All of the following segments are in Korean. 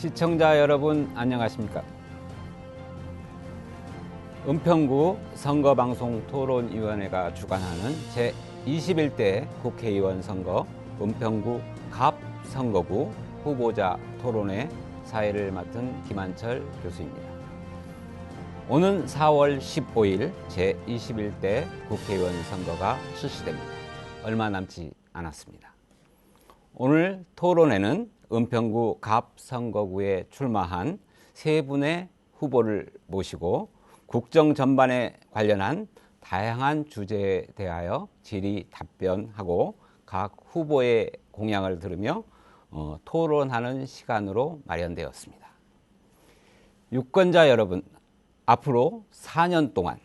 시청자 여러분 안녕하십니까? 은평구 선거방송토론위원회가 주관하는 제21대 국회의원 선거 은평구 갑선거구 후보자 토론회 사회를 맡은 김한철 교수입니다. 오는 4월 15일 제21대 국회의원 선거가 실시됩니다. 얼마 남지 않았습니다. 오늘 토론회는 은평구 갑선거구에 출마한 세 분의 후보를 모시고 국정 전반에 관련한 다양한 주제에 대하여 질의 답변하고 각 후보의 공약을 들으며 토론하는 시간으로 마련되었습니다. 유권자 여러분, 앞으로 4년 동안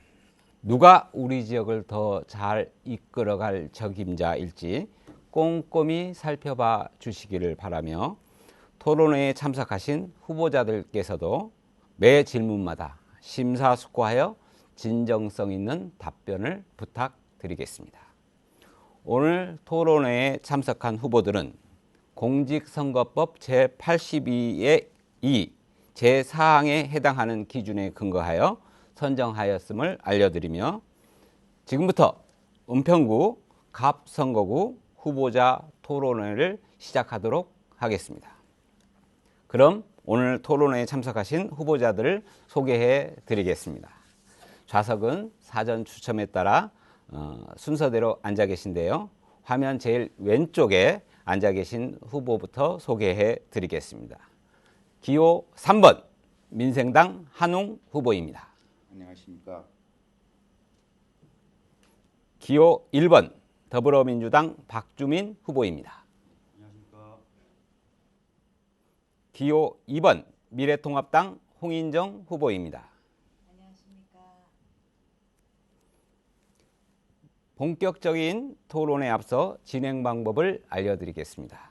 누가 우리 지역을 더 잘 이끌어갈 적임자일지 꼼꼼히 살펴봐 주시기를 바라며 토론회에 참석하신 후보자들께서도 매 질문마다 심사숙고하여 진정성 있는 답변을 부탁드리겠습니다. 오늘 토론회에 참석한 후보들은 공직선거법 제82의 2 제4항에 해당하는 기준에 근거하여 선정하였음을 알려드리며 지금부터 은평구 갑선거구 후보자 토론회를 시작하도록 하겠습니다. 그럼 오늘 토론회에 참석하신 후보자들을 소개해 드리겠습니다. 좌석은 사전 추첨에 따라 순서대로 앉아 계신데요. 화면 제일 왼쪽에 앉아 계신 후보부터 소개해 드리겠습니다. 기호 3번 민생당 한웅 후보입니다. 안녕하십니까. 기호 1번 더불어민주당 박주민 후보입니다. 안녕하십니까. 기호 2번 미래통합당 홍인정 후보입니다. 안녕하십니까. 본격적인 토론에 앞서 진행 방법을 알려드리겠습니다.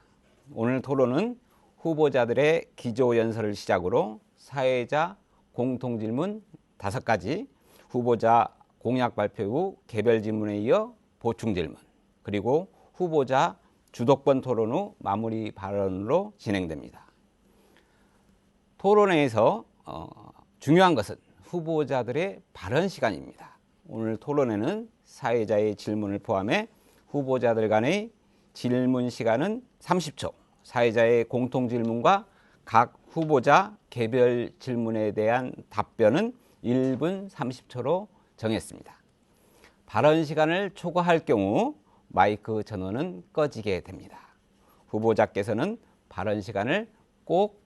오늘 토론은 후보자들의 기조연설을 시작으로 사회자 공통질문 5가지, 후보자 공약 발표 후 개별 질문에 이어 보충질문, 그리고 후보자 주도권 토론 후 마무리 발언으로 진행됩니다. 토론회에서 중요한 것은 후보자들의 발언 시간입니다. 오늘 토론회는 사회자의 질문을 포함해 후보자들 간의 질문 시간은 30초, 사회자의 공통 질문과 각 후보자 개별 질문에 대한 답변은 1분 30초로 정했습니다. 발언 시간을 초과할 경우 마이크 전원은 꺼지게 됩니다. 후보자께서는 발언 시간을 꼭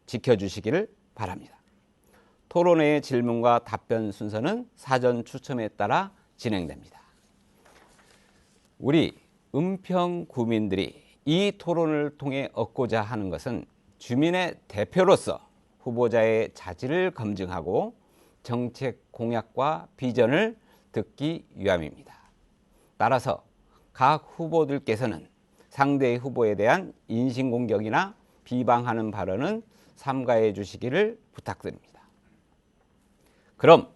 지켜주시기를 바랍니다. 토론회의 질문과 답변 순서는 사전 추첨에 따라 진행됩니다. 우리 은평 구민들이 이 토론을 통해 얻고자 하는 것은 주민의 대표로서 후보자의 자질을 검증하고 정책 공약과 비전을 듣기 위함입니다. 따라서 각 후보들께서는 상대 후보에 대한 인신공격이나 비방하는 발언은 삼가해 주시기를 부탁드립니다. 그럼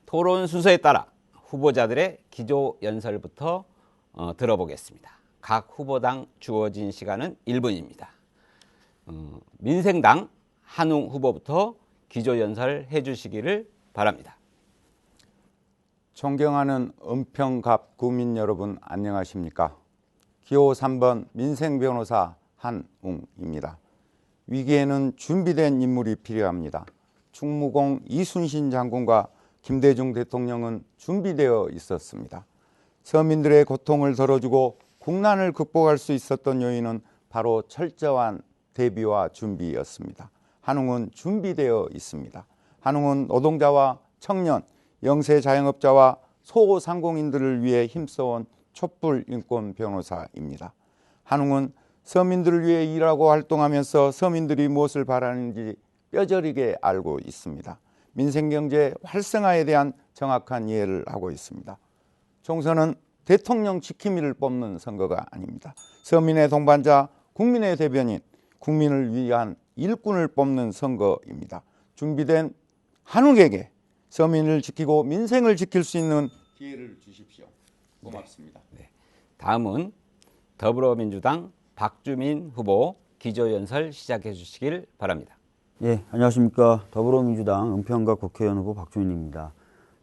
토론 순서에 따라 후보자들의 기조 연설부터 들어보겠습니다. 각 후보당 주어진 시간은 1분입니다. 민생당 한웅 후보부터 기조 연설 해주시기를 바랍니다. 존경하는 은평갑 구민 여러분 안녕하십니까. 기호 3번 민생변호사 한웅입니다. 위기에는 준비된 인물이 필요합니다. 충무공 이순신 장군과 김대중 대통령은 준비되어 있었습니다. 서민들의 고통을 덜어주고 국난을 극복할 수 있었던 요인은 바로 철저한 대비와 준비였습니다. 한웅은 준비되어 있습니다. 한웅은 노동자와 청년, 영세 자영업자와 소상공인들을 위해 힘써온 촛불 인권 변호사입니다. 한웅은 서민들을 위해 일하고 활동하면서 서민들이 무엇을 바라는지 뼈저리게 알고 있습니다. 민생경제 활성화에 대한 정확한 이해를 하고 있습니다. 총선은 대통령 지킴이를 뽑는 선거가 아닙니다. 서민의 동반자, 국민의 대변인, 국민을 위한 일꾼을 뽑는 선거입니다. 준비된 한웅에게 서민을 지키고 민생을 지킬 수 있는 기회를 주십시오. 고맙습니다. 다음은 더불어민주당 박주민 후보 기조연설 시작해 주시길 바랍니다. 예, 안녕하십니까. 더불어민주당 은평갑 국회의원 후보 박주민입니다.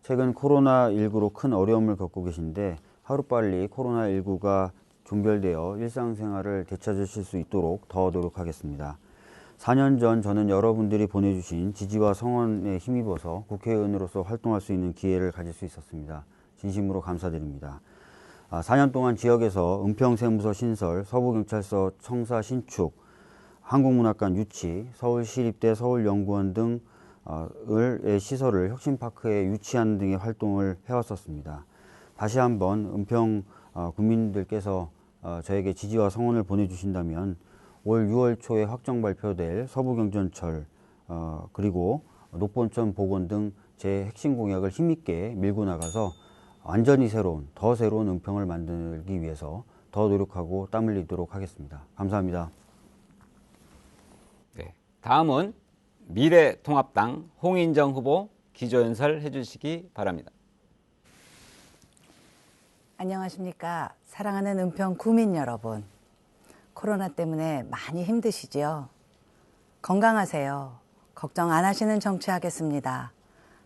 최근 코로나19로 큰 어려움을 겪고 계신데 하루빨리 코로나19가 종결되어 일상생활을 되찾으실 수 있도록 더 노력하겠습니다. 4년 전 저는 여러분들이 보내주신 지지와 성원에 힘입어서 국회의원으로서 활동할 수 있는 기회를 가질 수 있었습니다. 진심으로 감사드립니다. 4년 동안 지역에서 은평세무서 신설, 서부경찰서 청사 신축, 한국문학관 유치, 서울시립대 서울연구원 등의 시설을 혁신파크에 유치하는 등의 활동을 해왔었습니다. 다시 한번 은평 국민들께서 저에게 지지와 성원을 보내주신다면 올 6월 초에 확정 발표될 서부경전철 그리고 녹본천 복원 등 제 핵심 공약을 힘있게 밀고 나가서 완전히 더 새로운 은평을 만들기 위해서 더 노력하고 땀 흘리도록 하겠습니다. 감사합니다. 네, 다음은 미래통합당 홍인정 후보 기조연설 해주시기 바랍니다. 안녕하십니까. 사랑하는 은평 구민 여러분. 코로나 때문에 많이 힘드시죠? 건강하세요. 걱정 안 하시는 정치하겠습니다.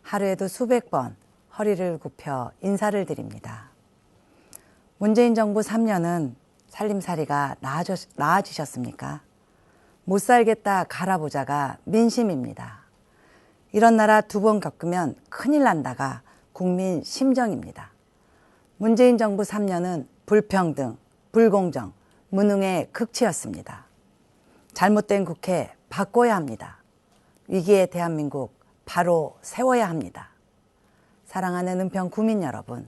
하루에도 수백 번 허리를 굽혀 인사를 드립니다. 문재인 정부 3년은 살림살이가 나아지셨습니까? 못 살겠다 갈아보자가 민심입니다. 이런 나라 2번 겪으면 큰일 난다가 국민 심정입니다. 문재인 정부 3년은 불평등, 불공정, 무능의 극치였습니다. 잘못된 국회 바꿔야 합니다. 위기의 대한민국 바로 세워야 합니다. 사랑하는 은평 구민 여러분,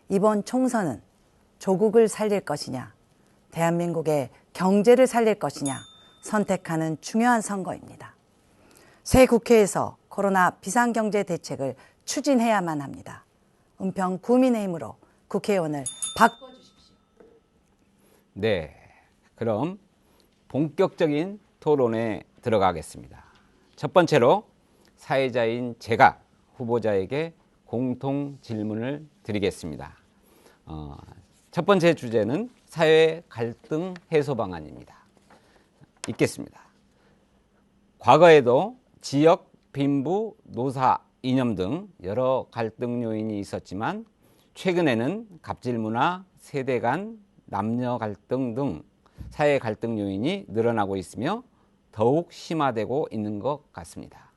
이번 총선은 조국을 살릴 것이냐, 대한민국의 경제를 살릴 것이냐 선택하는 중요한 선거입니다. 새 국회에서 코로나 비상경제 대책을 추진해야만 합니다. 은평 구민의힘으로 국회의원을 바꿔주십시오. 네, 그럼 본격적인 토론에 들어가겠습니다. 첫 번째로 사회자인 제가 후보자에게 공통 질문을 드리겠습니다. 첫 번째 주제는 사회 갈등 해소 방안입니다. 읽겠습니다. 과거에도 지역, 빈부, 노사, 이념 등 여러 갈등 요인이 있었지만 최근에는 갑질 문화, 세대 간, 남녀 갈등 등 사회 갈등 요인이 늘어나고 있으며 더욱 심화되고 있는 것 같습니다.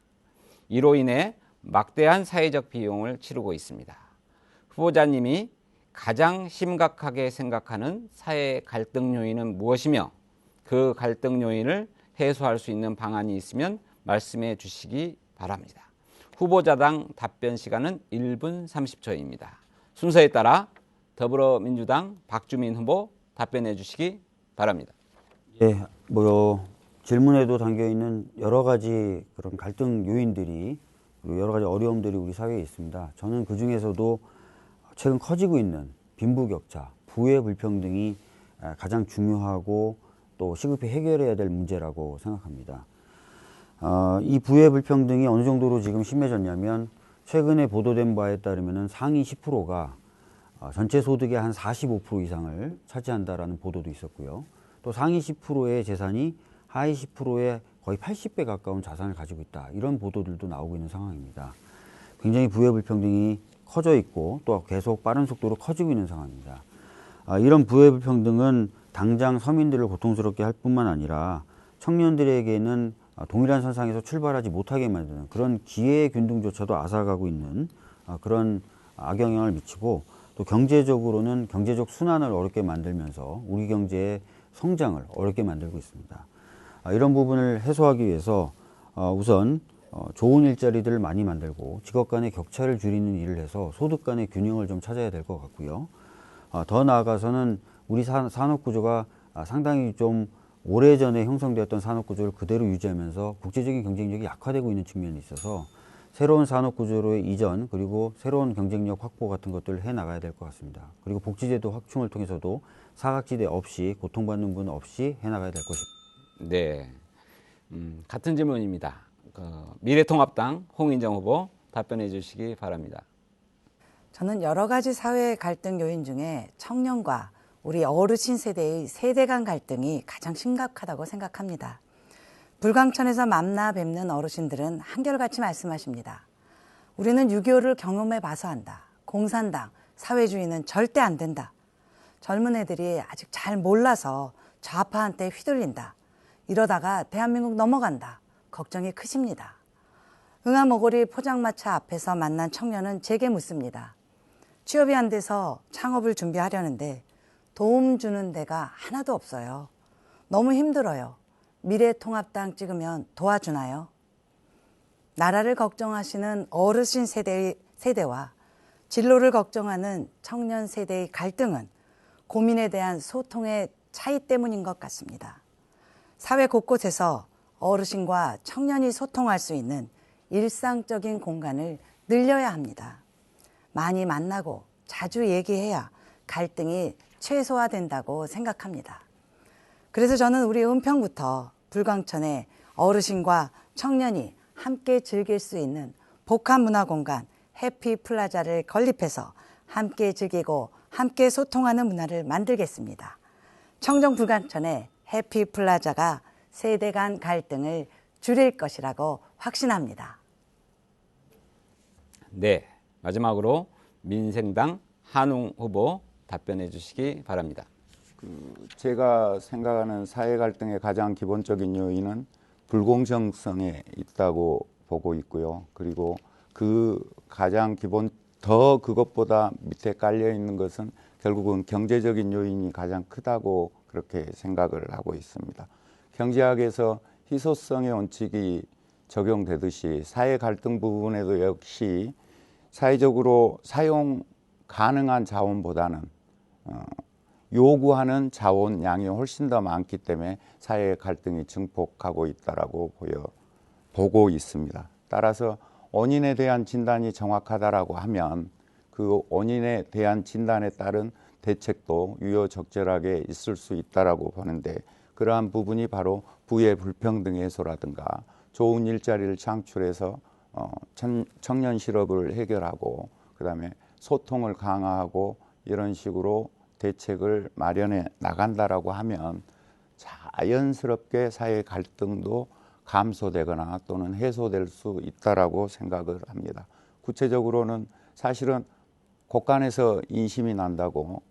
이로 인해 막대한 사회적 비용을 치르고 있습니다. 후보자님이 가장 심각하게 생각하는 사회 갈등 요인은 무엇이며 그 갈등 요인을 해소할 수 있는 방안이 있으면 말씀해 주시기 바랍니다. 후보자당 답변 시간은 1분 30초입니다. 순서에 따라 더불어민주당 박주민 후보 답변해 주시기 바랍니다. 예, 질문에도 담겨 있는 여러 가지 그런 갈등 요인들이 그리고 여러 가지 어려움들이 우리 사회에 있습니다. 저는 그 중에서도 최근 커지고 있는 빈부격차, 부의 불평등이 가장 중요하고 또 시급히 해결해야 될 문제라고 생각합니다. 이 부의 불평등이 어느 정도로 지금 심해졌냐면 최근에 보도된 바에 따르면 상위 10%가 전체 소득의 한 45% 이상을 차지한다라는 보도도 있었고요. 또 상위 10%의 재산이 하위 10%의 거의 80배 가까운 자산을 가지고 있다. 이런 보도들도 나오고 있는 상황입니다. 굉장히 부의 불평등이 커져 있고 또 계속 빠른 속도로 커지고 있는 상황입니다. 이런 부의 불평등은 당장 서민들을 고통스럽게 할 뿐만 아니라 청년들에게는 동일한 선상에서 출발하지 못하게 만드는 그런 기회의 균등조차도 앗아가고 있는 그런 악영향을 미치고 또 경제적으로는 경제적 순환을 어렵게 만들면서 우리 경제의 성장을 어렵게 만들고 있습니다. 이런 부분을 해소하기 위해서 우선 좋은 일자리들을 많이 만들고 직업 간의 격차를 줄이는 일을 해서 소득 간의 균형을 좀 찾아야 될 것 같고요. 더 나아가서는 우리 산업구조가 상당히 좀 오래전에 형성되었던 산업구조를 그대로 유지하면서 국제적인 경쟁력이 약화되고 있는 측면이 있어서 새로운 산업구조로의 이전 그리고 새로운 경쟁력 확보 같은 것들을 해나가야 될 것 같습니다. 그리고 복지제도 확충을 통해서도 사각지대 없이 고통받는 분 없이 해나가야 될 것입니다. 네, 같은 질문입니다. 미래통합당 홍인정 후보 답변해 주시기 바랍니다. 저는 여러 가지 사회 갈등 요인 중에 청년과 우리 어르신 세대의 세대 간 갈등이 가장 심각하다고 생각합니다. 불광천에서 만나 뵙는 어르신들은 한결같이 말씀하십니다. 우리는 6.25를 경험해 봐서 한다. 공산당, 사회주의는 절대 안 된다. 젊은 애들이 아직 잘 몰라서 좌파한테 휘둘린다. 이러다가 대한민국 넘어간다. 걱정이 크십니다. 응아모고리 포장마차 앞에서 만난 청년은 제게 묻습니다. 취업이 안 돼서 창업을 준비하려는데 도움 주는 데가 하나도 없어요. 너무 힘들어요. 미래통합당 찍으면 도와주나요? 나라를 걱정하시는 어르신 세대와 진로를 걱정하는 청년 세대의 갈등은 고민에 대한 소통의 차이 때문인 것 같습니다. 사회 곳곳에서 어르신과 청년이 소통할 수 있는 일상적인 공간을 늘려야 합니다. 많이 만나고 자주 얘기해야 갈등이 최소화된다고 생각합니다. 그래서 저는 우리 은평부터 불광천에 어르신과 청년이 함께 즐길 수 있는 복합문화공간 해피플라자를 건립해서 함께 즐기고 함께 소통하는 문화를 만들겠습니다. 청정 불광천의 해피플라자가 세대 간 갈등을 줄일 것이라고 확신합니다. 네, 마지막으로 민생당 한웅 후보 답변해 주시기 바랍니다. 제가 생각하는 사회 갈등의 가장 기본적인 요인은 불공정성에 있다고 보고 있고요. 그리고 그 가장 더 그것보다 밑에 깔려 있는 것은 결국은 경제적인 요인이 가장 크다고 그렇게 생각을 하고 있습니다. 경제학에서 희소성의 원칙이 적용되듯이 사회 갈등 부분에도 역시 사회적으로 사용 가능한 자원보다는 요구하는 자원 양이 훨씬 더 많기 때문에 사회 갈등이 증폭하고 있다라고 보고 있습니다. 따라서 원인에 대한 진단이 정확하다라고 하면 그 원인에 대한 진단에 따른 대책도 유효적절하게 있을 수 있다라고 보는데, 그러한 부분이 바로 부의 불평등 해소라든가 좋은 일자리를 창출해서 청년 실업을 해결하고 그다음에 소통을 강화하고 이런 식으로 대책을 마련해 나간다라고 하면 자연스럽게 사회 갈등도 감소되거나 또는 해소될 수 있다라고 생각을 합니다. 구체적으로는 사실은 곳간에서 인심이 난다고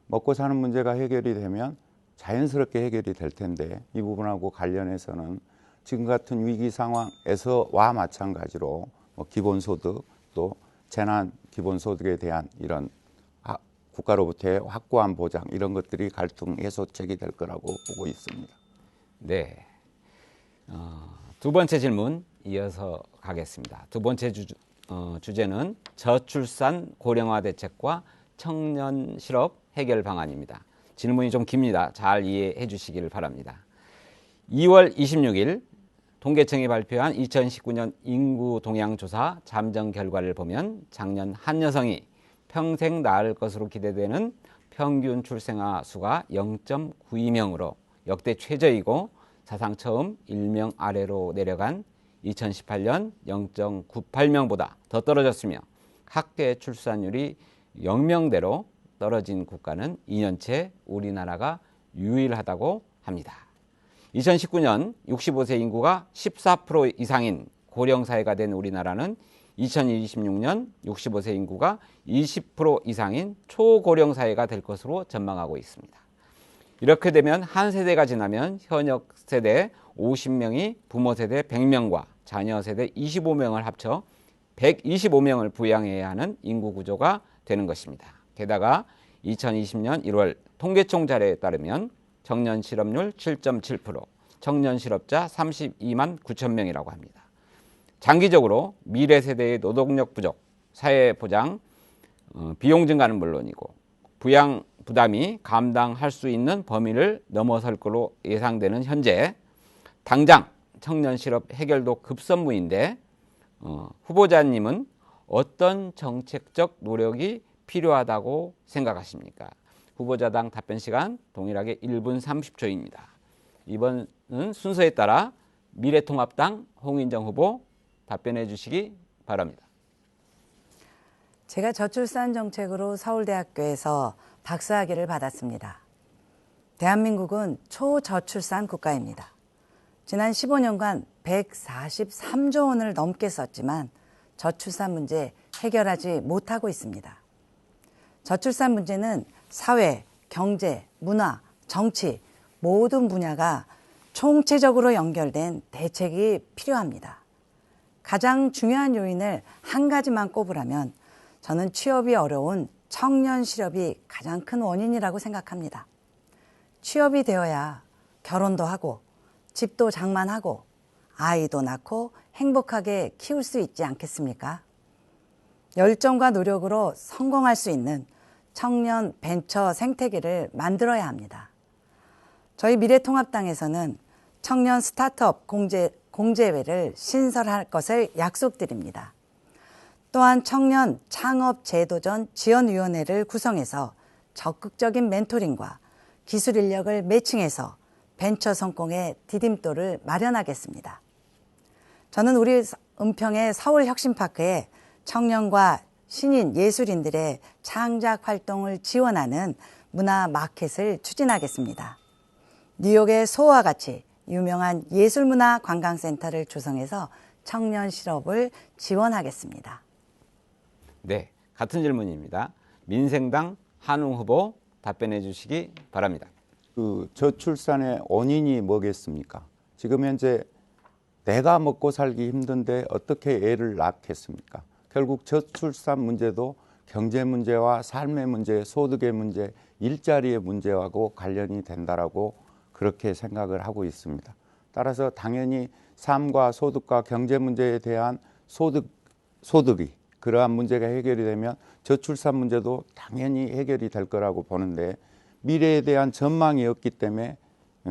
먹고 사는 문제가 해결이 되면 자연스럽게 해결이 될 텐데, 이 부분하고 관련해서는 지금 같은 위기 상황에서와 마찬가지로 기본소득 또 재난 기본소득에 대한 이런 국가로부터의 확고한 보장, 이런 것들이 갈등 해소책이 될 거라고 보고 있습니다. 네, 두 번째 질문 이어서 가겠습니다. 두 번째 주제는 저출산 고령화 대책과 청년 실업 해결 방안입니다. 질문이 좀 깁니다. 잘 이해해 주시기를 바랍니다. 2월 26일 통계청이 발표한 2019년 인구 동향 조사 잠정 결과를 보면 작년 한 여성이 평생 낳을 것으로 기대되는 평균 출생아 수가 0.92명으로 역대 최저이고 사상 처음 1명 아래로 내려간 2018년 0.98명보다 더 떨어졌으며 학대 출산율이 0명대로 떨어진 국가는 2년째 우리나라가 유일하다고 합니다. 2019년 65세 인구가 14% 이상인 고령사회가 된 우리나라는 2026년 65세 인구가 20% 이상인 초고령사회가 될 것으로 전망하고 있습니다. 이렇게 되면 한 세대가 지나면 현역 세대 50명이 부모 세대 100명과 자녀 세대 25명을 합쳐 125명을 부양해야 하는 인구 구조가 되는 것입니다. 게다가 2020년 1월 통계청 자료에 따르면 청년 실업률 7.7%, 청년 실업자 32만 9천 명이라고 합니다. 장기적으로 미래 세대의 노동력 부족, 사회 보장, 비용 증가는 물론이고 부양 부담이 감당할 수 있는 범위를 넘어설 것으로 예상되는 현재 당장 청년 실업 해결도 급선무인데 후보자님은 어떤 정책적 노력이 필요하다고 생각하십니까? 후보자당 답변 시간 동일하게 1분 30초입니다. 이번은 순서에 따라 미래통합당 홍인정 후보 답변해 주시기 바랍니다. 제가 저출산 정책으로 서울대학교에서 박사학위를 받았습니다. 대한민국은 초저출산 국가입니다. 지난 15년간 143조 원을 넘게 썼지만 저출산 문제 해결하지 못하고 있습니다. 저출산 문제는 사회, 경제, 문화, 정치 모든 분야가 총체적으로 연결된 대책이 필요합니다. 가장 중요한 요인을 한 가지만 꼽으라면 저는 취업이 어려운 청년 실업이 가장 큰 원인이라고 생각합니다. 취업이 되어야 결혼도 하고 집도 장만하고 아이도 낳고 행복하게 키울 수 있지 않겠습니까? 열정과 노력으로 성공할 수 있는 청년 벤처 생태계를 만들어야 합니다. 저희 미래통합당에서는 청년 스타트업 공제회를 신설할 것을 약속드립니다. 또한 청년 창업 제도전 지원위원회를 구성해서 적극적인 멘토링과 기술 인력을 매칭해서 벤처 성공의 디딤돌을 마련하겠습니다. 저는 우리 은평의 서울혁신파크에 청년과 신인 예술인들의 창작 활동을 지원하는 문화 마켓을 추진하겠습니다. 뉴욕의 소와 같이 유명한 예술문화 관광센터를 조성해서 청년 실업을 지원하겠습니다. 네, 같은 질문입니다. 민생당 한웅 후보 답변해 주시기 바랍니다. 그 저출산의 원인이 뭐겠습니까? 지금 현재 내가 먹고 살기 힘든데 어떻게 애를 낳겠습니까? 결국 저출산 문제도 경제 문제와 삶의 문제, 소득의 문제, 일자리의 문제하고 관련이 된다라고 그렇게 생각을 하고 있습니다. 따라서 당연히 삶과 소득과 경제 문제에 대한 소득이 그러한 문제가 해결이 되면 저출산 문제도 당연히 해결이 될 거라고 보는데 미래에 대한 전망이 없기 때문에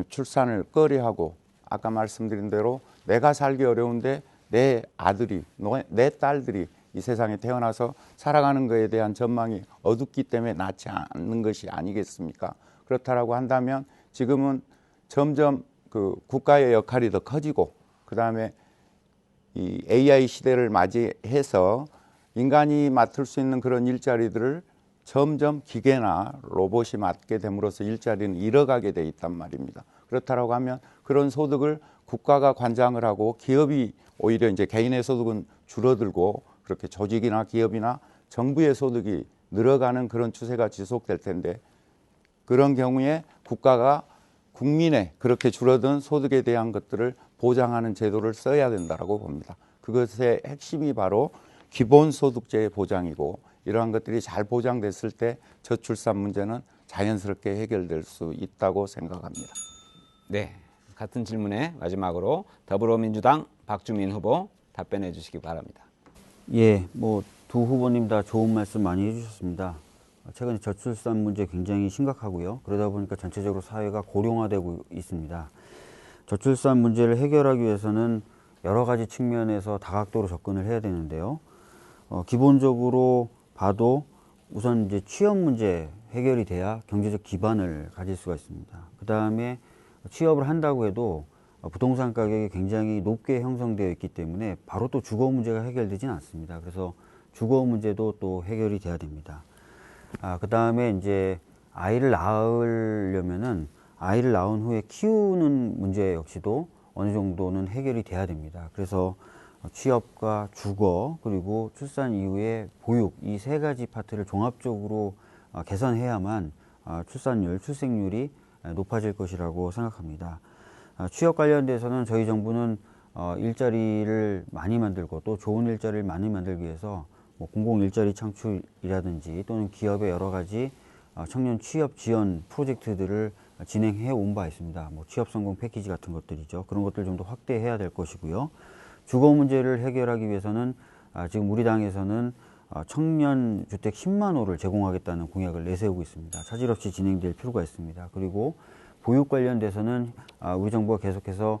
출산을 꺼려하고 아까 말씀드린 대로 내가 살기 어려운데 내 아들이, 내 딸들이 이 세상에 태어나서 살아가는 것에 대한 전망이 어둡기 때문에 낳지 않는 것이 아니겠습니까? 그렇다라고 한다면 지금은 점점 그 국가의 역할이 더 커지고 그다음에 이 AI 시대를 맞이해서 인간이 맡을 수 있는 그런 일자리들을 점점 기계나 로봇이 맡게 됨으로써 일자리는 잃어가게 돼 있단 말입니다. 그렇다라고 하면 그런 소득을 국가가 관장을 하고 기업이 오히려 이제 개인의 소득은 줄어들고 그렇게 조직이나 기업이나 정부의 소득이 늘어가는 그런 추세가 지속될 텐데 그런 경우에 국가가 국민의 그렇게 줄어든 소득에 대한 것들을 보장하는 제도를 써야 된다고 봅니다. 그것의 핵심이 바로 기본소득제의 보장이고 이러한 것들이 잘 보장됐을 때 저출산 문제는 자연스럽게 해결될 수 있다고 생각합니다. 네, 같은 질문에 마지막으로 더불어민주당 박주민 후보 답변해 주시기 바랍니다. 예, 두 후보님 다 좋은 말씀 많이 해주셨습니다. 최근에 저출산 문제 굉장히 심각하고요. 그러다 보니까 전체적으로 사회가 고령화되고 있습니다. 저출산 문제를 해결하기 위해서는 여러 가지 측면에서 다각도로 접근을 해야 되는데요. 기본적으로 봐도 우선 이제 취업 문제 해결이 돼야 경제적 기반을 가질 수가 있습니다. 그 다음에 취업을 한다고 해도 부동산 가격이 굉장히 높게 형성되어 있기 때문에 바로 또 주거 문제가 해결되진 않습니다. 그래서 주거 문제도 또 해결이 돼야 됩니다. 그 다음에 이제 아이를 낳으려면은 아이를 낳은 후에 키우는 문제 역시도 어느 정도는 해결이 돼야 됩니다. 그래서 취업과 주거 그리고 출산 이후의 보육 이 세 가지 파트를 종합적으로 개선해야만 출산율, 출생률이 높아질 것이라고 생각합니다. 취업 관련돼서는 저희 정부는 일자리를 많이 만들고 또 좋은 일자리를 많이 만들기 위해서 공공 일자리 창출이라든지 또는 기업의 여러 가지 청년 취업 지원 프로젝트들을 진행해 온 바 있습니다. 취업 성공 패키지 같은 것들이죠. 그런 것들 좀 더 확대해야 될 것이고요. 주거 문제를 해결하기 위해서는 지금 우리 당에서는 청년 주택 10만 호를 제공하겠다는 공약을 내세우고 있습니다. 차질 없이 진행될 필요가 있습니다. 그리고 보육 관련돼서는 우리 정부가 계속해서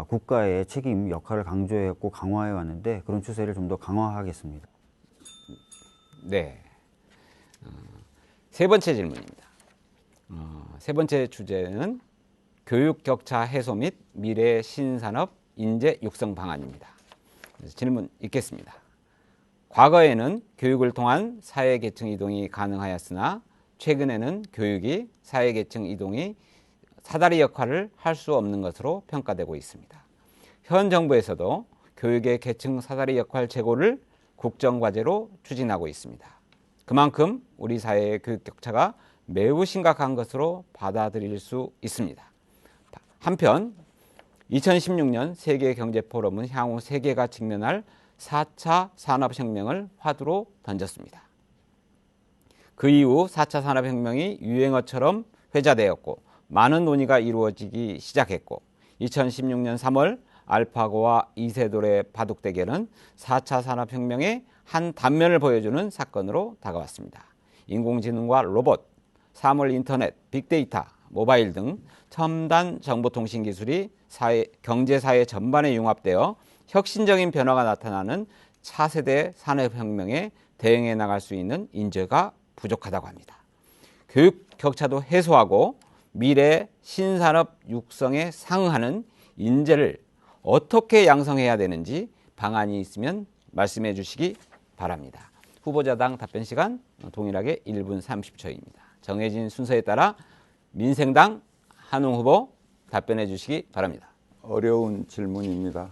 국가의 책임 역할을 강조해왔고 강화해 왔는데 그런 추세를 좀 더 강화하겠습니다. 네, 세 번째 질문입니다. 세 번째 주제는 교육 격차 해소 및 미래 신산업 인재 육성 방안입니다. 질문 읽겠습니다. 과거에는 교육을 통한 사회계층 이동이 가능하였으나 최근에는 교육이 사회계층 이동이 사다리 역할을 할 수 없는 것으로 평가되고 있습니다. 현 정부에서도 교육의 계층 사다리 역할 제고를 국정과제로 추진하고 있습니다. 그만큼 우리 사회의 교육 격차가 매우 심각한 것으로 받아들일 수 있습니다. 한편 2016년 세계경제포럼은 향후 세계가 직면할 4차 산업혁명을 화두로 던졌습니다. 그 이후 4차 산업혁명이 유행어처럼 회자되었고 많은 논의가 이루어지기 시작했고 2016년 3월 알파고와 이세돌의 바둑 대결은 4차 산업혁명의 한 단면을 보여주는 사건으로 다가왔습니다. 인공지능과 로봇, 사물 인터넷, 빅데이터, 모바일 등 첨단 정보통신 기술이 경제사회 전반에 융합되어 혁신적인 변화가 나타나는 차세대 산업혁명에 대응해 나갈 수 있는 인재가 부족하다고 합니다. 교육 격차도 해소하고 미래 신산업 육성에 상응하는 인재를 어떻게 양성해야 되는지 방안이 있으면 말씀해 주시기 바랍니다. 후보자당 답변 시간 동일하게 1분 30초입니다. 정해진 순서에 따라 민생당 한웅 후보 답변해 주시기 바랍니다. 어려운 질문입니다.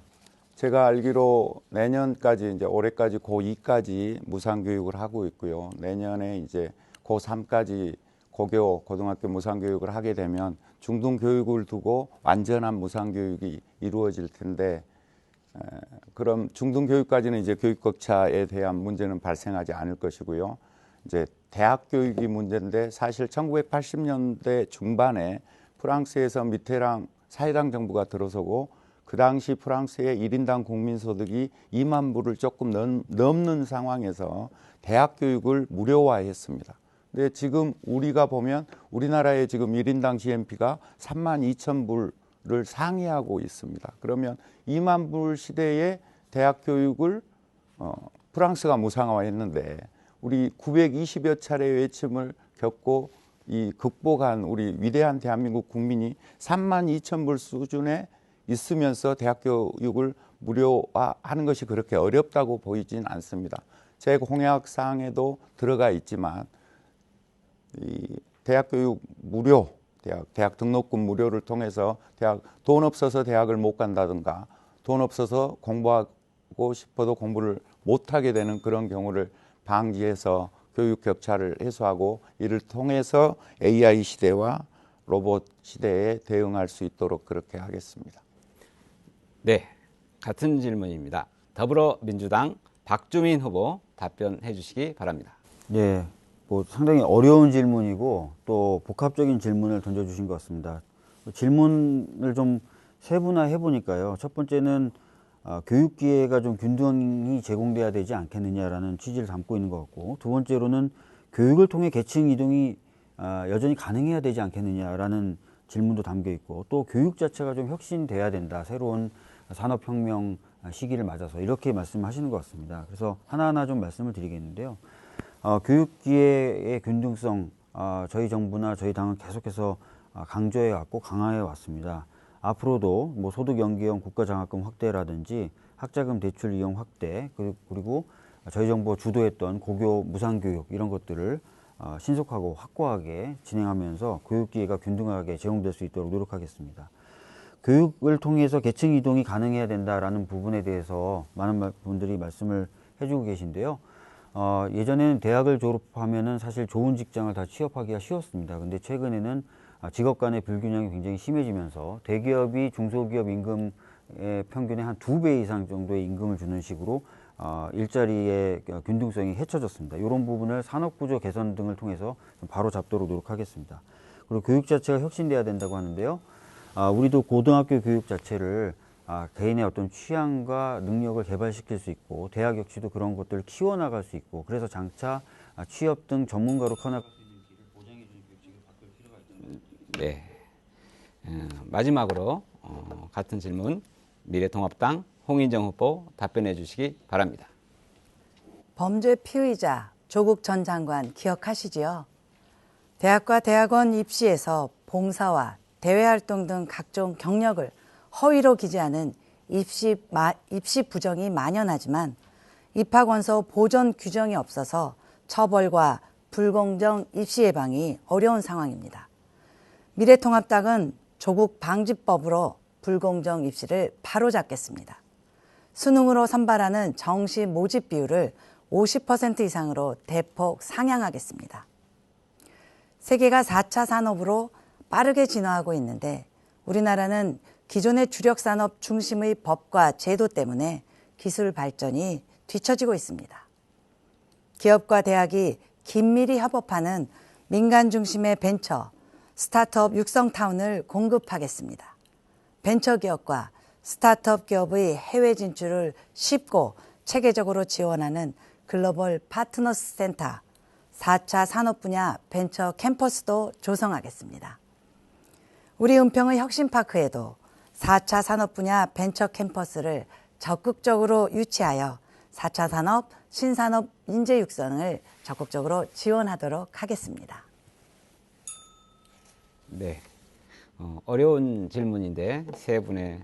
제가 알기로 내년까지 이제 올해까지 고2까지 무상교육을 하고 있고요. 내년에 이제 고3까지 고등학교 무상교육을 하게 되면 중등교육을 두고 완전한 무상교육이 이루어질 텐데 그럼 중등교육까지는 이제 교육격차에 대한 문제는 발생하지 않을 것이고요. 이제 대학교육이 문제인데 사실 1980년대 중반에 프랑스에서 미테랑 사회당 정부가 들어서고 그 당시 프랑스의 1인당 국민소득이 2만 불을 조금 넘는 상황에서 대학교육을 무료화했습니다. 근데 지금 우리가 보면 우리나라의 지금 1인당 GNP가 3만 2천 불을 상회하고 있습니다. 그러면 2만 불 시대에 대학교육을 프랑스가 무상화했는데 우리 920여 차례의 외침을 겪고 이 극복한 우리 위대한 대한민국 국민이 3만 2천 불 수준에 있으면서 대학교육을 무료화하는 것이 그렇게 어렵다고 보이진 않습니다. 제 공약사항에도 들어가 있지만 이 대학교육 무료, 대학 등록금 무료를 통해서 돈 없어서 대학을 못 간다든가 돈 없어서 공부하고 싶어도 공부를 못하게 되는 그런 경우를 방지해서 교육 격차를 해소하고 이를 통해서 AI 시대와 로봇 시대에 대응할 수 있도록 그렇게 하겠습니다. 네, 같은 질문입니다. 더불어민주당 박주민 후보 답변해 주시기 바랍니다. 네, 뭐 상당히 어려운 질문이고 또 복합적인 질문을 던져주신 것 같습니다. 질문을 좀 세분화해 보니까요. 첫 번째는 교육 기회가 좀 균등히 제공돼야 되지 않겠느냐라는 취지를 담고 있는 것 같고, 두 번째로는 교육을 통해 계층 이동이 여전히 가능해야 되지 않겠느냐라는 질문도 담겨 있고, 또 교육 자체가 좀 혁신돼야 된다. 새로운 산업혁명 시기를 맞아서 이렇게 말씀하시는 것 같습니다. 그래서 하나하나 좀 말씀을 드리겠는데요. 교육 기회의 균등성, 저희 정부나 저희 당은 계속해서 강조해 왔고 강화해 왔습니다. 앞으로도 뭐 소득 연계형 국가장학금 확대라든지 학자금 대출 이용 확대, 그리고 저희 정부가 주도했던 고교 무상교육 이런 것들을 신속하고 확고하게 진행하면서 교육 기회가 균등하게 제공될 수 있도록 노력하겠습니다. 교육을 통해서 계층 이동이 가능해야 된다라는 부분에 대해서 많은 분들이 말씀을 해주고 계신데요. 예전에는 대학을 졸업하면은 사실 좋은 직장을 다 취업하기가 쉬웠습니다. 근데 최근에는 직업 간의 불균형이 굉장히 심해지면서 대기업이 중소기업 임금의 평균의 한 2배 이상 정도의 임금을 주는 식으로 일자리의 균등성이 해쳐졌습니다. 이런 부분을 산업구조 개선 등을 통해서 바로 잡도록 노력하겠습니다. 그리고 교육 자체가 혁신돼야 된다고 하는데요. 우리도 고등학교 교육 자체를 개인의 어떤 취향과 능력을 개발시킬 수 있고, 대학 역시도 그런 것들을 키워나갈 수 있고, 그래서 장차 취업 등 전문가로 커나갈 수 있는 길을 보장해 주는 교육체계를 바꿀 필요가 있다. 네. 마지막으로 같은 질문 미래통합당 홍인정 후보 답변해 주시기 바랍니다. 범죄 피의자 조국 전 장관 기억하시지요? 대학과 대학원 입시에서 봉사와 대외활동 등 각종 경력을 허위로 기재하는 입시 부정이 만연하지만 입학원서 보존 규정이 없어서 처벌과 불공정 입시 예방이 어려운 상황입니다. 미래통합당은 조국 방지법으로 불공정 입시를 바로잡겠습니다. 수능으로 선발하는 정시 모집 비율을 50% 이상으로 대폭 상향하겠습니다. 세계가 4차 산업으로 빠르게 진화하고 있는데 우리나라는 기존의 주력 산업 중심의 법과 제도 때문에 기술 발전이 뒤처지고 있습니다. 기업과 대학이 긴밀히 협업하는 민간 중심의 벤처, 스타트업 육성타운을 공급하겠습니다. 벤처기업과 스타트업 기업의 해외 진출을 쉽고 체계적으로 지원하는 글로벌 파트너스 센터, 4차 산업 분야 벤처 캠퍼스도 조성하겠습니다. 우리 은평의 혁신파크에도 4차 산업 분야 벤처 캠퍼스를 적극적으로 유치하여 4차 산업, 신산업 인재 육성을 적극적으로 지원하도록 하겠습니다. 네, 어려운 질문인데 세 분의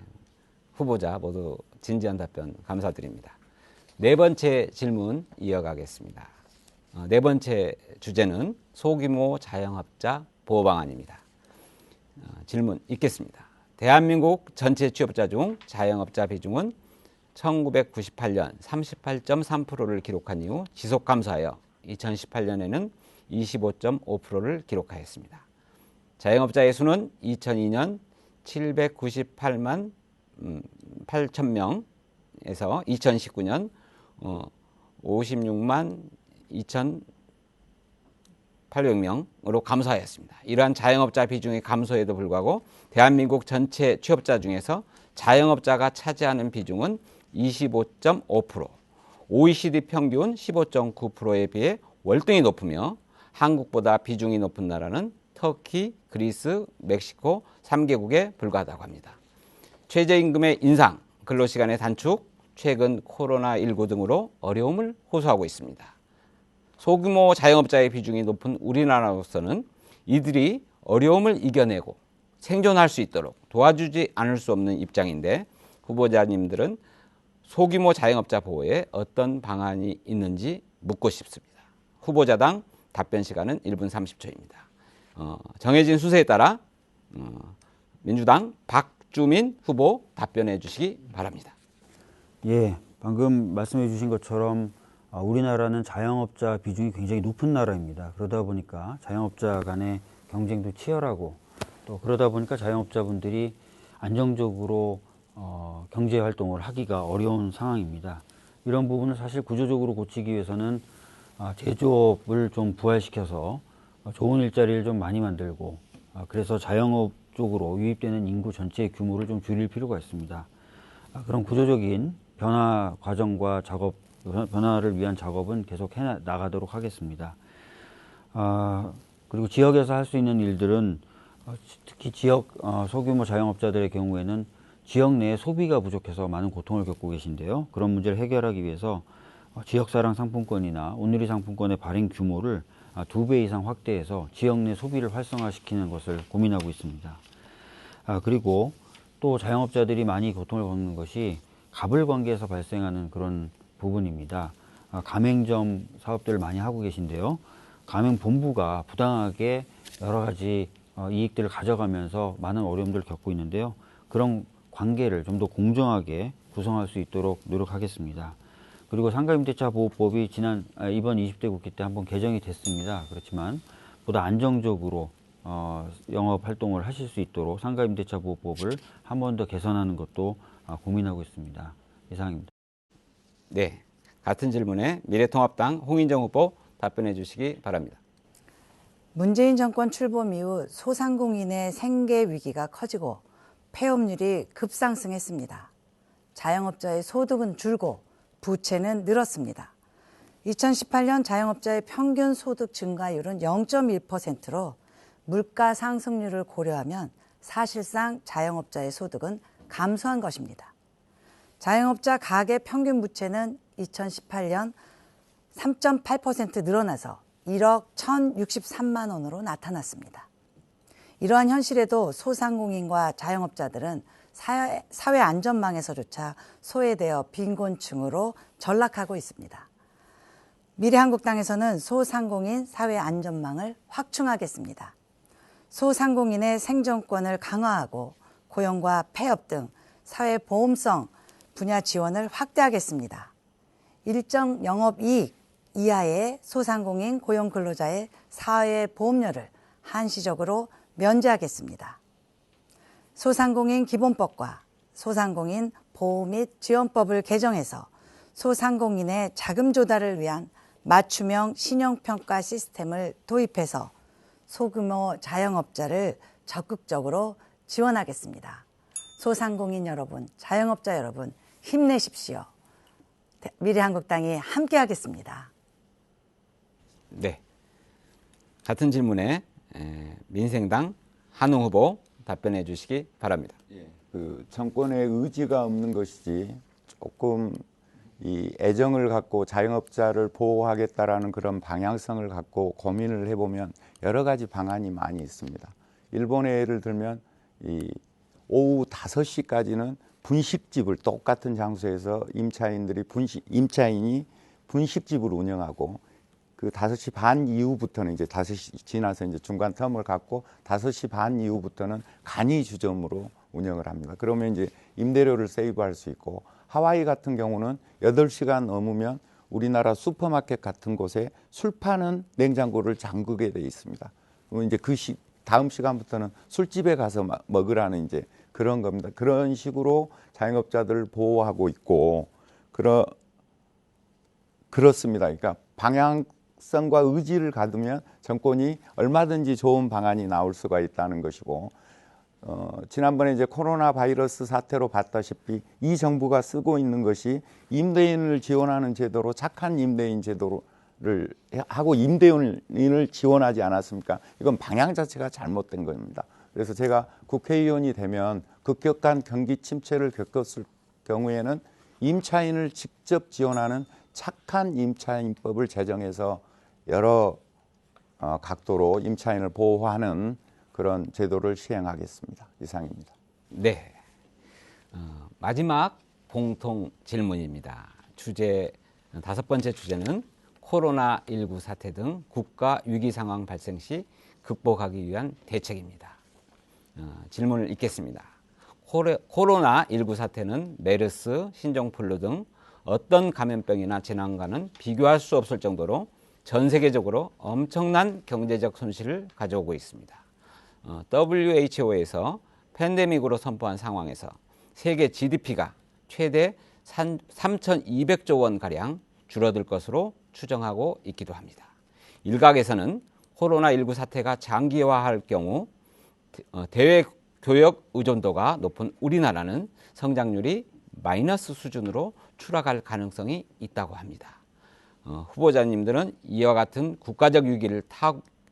후보자 모두 진지한 답변 감사드립니다. 네 번째 질문 이어가겠습니다. 네 번째 주제는 소규모 자영업자 보호 방안입니다. 질문 읽겠습니다. 대한민국 전체 취업자 중 자영업자 비중은 1998년 38.3%를 기록한 이후 지속 감소하여 2018년에는 25.5%를 기록하였습니다. 자영업자의 수는 2002년 798만 8천 명에서 2019년 56만 2,800명으로 감소하였습니다. 이러한 자영업자 비중의 감소에도 불구하고 대한민국 전체 취업자 중에서 자영업자가 차지하는 비중은 25.5%, OECD 평균 15.9%에 비해 월등히 높으며 한국보다 비중이 높은 나라는 터키, 그리스, 멕시코 3개국에 불과하다고 합니다. 최저임금의 인상, 근로시간의 단축, 최근 코로나19 등으로 어려움을 호소하고 있습니다. 소규모 자영업자의 비중이 높은 우리나라로서는 이들이 어려움을 이겨내고 생존할 수 있도록 도와주지 않을 수 없는 입장인데 후보자님들은 소규모 자영업자 보호에 어떤 방안이 있는지 묻고 싶습니다. 후보자당 답변 시간은 1분 30초입니다. 정해진 순서에 따라 민주당 박주민 후보 답변해 주시기 바랍니다. 예, 방금 말씀해 주신 것처럼 우리나라는 자영업자 비중이 굉장히 높은 나라입니다. 그러다 보니까 자영업자 간의 경쟁도 치열하고 또 그러다 보니까 자영업자분들이 안정적으로 경제 활동을 하기가 어려운 상황입니다. 이런 부분을 사실 구조적으로 고치기 위해서는 제조업을 좀 부활시켜서 좋은 일자리를 좀 많이 만들고 그래서 자영업 쪽으로 유입되는 인구 전체의 규모를 좀 줄일 필요가 있습니다. 그런 구조적인 변화 과정과 변화를 위한 작업은 계속 해 나가도록 하겠습니다. 그리고 지역에서 할 수 있는 일들은 특히 지역 소규모 자영업자들의 경우에는 지역 내에 소비가 부족해서 많은 고통을 겪고 계신데요. 그런 문제를 해결하기 위해서 지역사랑 상품권이나 온누리 상품권의 발행 규모를 2배 이상 확대해서 지역 내 소비를 활성화시키는 것을 고민하고 있습니다. 그리고 또 자영업자들이 많이 고통을 겪는 것이 갑을 관계에서 발생하는 그런 부분입니다. 가맹점 사업들을 많이 하고 계신데요. 가맹본부가 부당하게 여러 가지 이익들을 가져가면서 많은 어려움들을 겪고 있는데요. 그런 관계를 좀 더 공정하게 구성할 수 있도록 노력하겠습니다. 그리고 상가임대차 보호법이 이번 20대 국회 때 한번 개정이 됐습니다. 그렇지만 보다 안정적으로 영업 활동을 하실 수 있도록 상가임대차 보호법을 한 번 더 개선하는 것도 고민하고 있습니다. 이상입니다. 네, 같은 질문에 미래통합당 홍인정 후보 답변해 주시기 바랍니다. 문재인 정권 출범 이후 소상공인의 생계 위기가 커지고 폐업률이 급상승했습니다. 자영업자의 소득은 줄고 부채는 늘었습니다. 2018년 자영업자의 평균 소득 증가율은 0.1%로 물가 상승률을 고려하면 사실상 자영업자의 소득은 감소한 것입니다. 자영업자 가계 평균 부채는 2018년 3.8% 늘어나서 1억 1,063만 원으로 나타났습니다. 이러한 현실에도 소상공인과 자영업자들은 사회 안전망에서조차 소외되어 빈곤층으로 전락하고 있습니다. 미래한국당에서는 소상공인 사회 안전망을 확충하겠습니다. 소상공인의 생존권을 강화하고 고용과 폐업 등 사회보험성 분야 지원을 확대하겠습니다. 일정 영업이익 이하의 소상공인 고용 근로자의 사회보험료를 한시적으로 면제하겠습니다. 소상공인 기본법과 소상공인 보호 및 지원법을 개정해서 소상공인의 자금 조달을 위한 맞춤형 신용평가 시스템을 도입해서 소규모 자영업자를 적극적으로 지원하겠습니다. 소상공인 여러분, 자영업자 여러분, 힘내십시오. 미래한국당이 함께하겠습니다. 네. 같은 질문에 민생당 한웅 후보 답변해 주시기 바랍니다. 그 정권의 의지가 없는 것이지 조금 이 애정을 갖고 자영업자를 보호하겠다라는 그런 방향성을 갖고 고민을 해보면 여러 가지 방안이 많이 있습니다. 일본의 예를 들면 이 오후 5시까지는 분식집을 똑같은 장소에서 임차인이 분식집을 운영하고 그 5시 반 이후부터는 이제 5시 지나서 이제 중간 텀을 갖고 5시 반 이후부터는 간이주점으로 운영을 합니다. 그러면 이제 임대료를 세이브할 수 있고 하와이 같은 경우는 8시간 넘으면 우리나라 슈퍼마켓 같은 곳에 술 파는 냉장고를 잠그게 돼 있습니다. 그러면 이제 다음 시간부터는 술집에 가서 먹으라는 이제 그런 겁니다. 그런 식으로 자영업자들을 보호하고 있고 그렇습니다. 그러니까 방향성과 의지를 가두면 정권이 얼마든지 좋은 방안이 나올 수가 있다는 것이고 지난번에 이제 코로나 바이러스 사태로 봤다시피 이 정부가 쓰고 있는 것이 임대인을 지원하는 제도로 착한 임대인 제도를 하고 임대인을 지원하지 않았습니까? 이건 방향 자체가 잘못된 겁니다. 그래서 제가 국회의원이 되면 급격한 경기 침체를 겪었을 경우에는 임차인을 직접 지원하는 착한 임차인법을 제정해서 여러 각도로 임차인을 보호하는 그런 제도를 시행하겠습니다. 이상입니다. 네. 마지막 공통 질문입니다. 다섯 번째 주제는 코로나19 사태 등 국가 위기 상황 발생 시 극복하기 위한 대책입니다. 질문을 읽겠습니다. 코로나19 사태는 메르스, 신종플루 등 어떤 감염병이나 재난과는 비교할 수 없을 정도로 전 세계적으로 엄청난 경제적 손실을 가져오고 있습니다. WHO에서 팬데믹으로 선포한 상황에서 세계 GDP가 최대 3,200조 원가량 줄어들 것으로 추정하고 있기도 합니다. 일각에서는 코로나19 사태가 장기화할 경우 대외 교역 의존도가 높은 우리나라는 성장률이 마이너스 수준으로 추락할 가능성이 있다고 합니다. 후보자님들은 이와 같은 국가적 위기를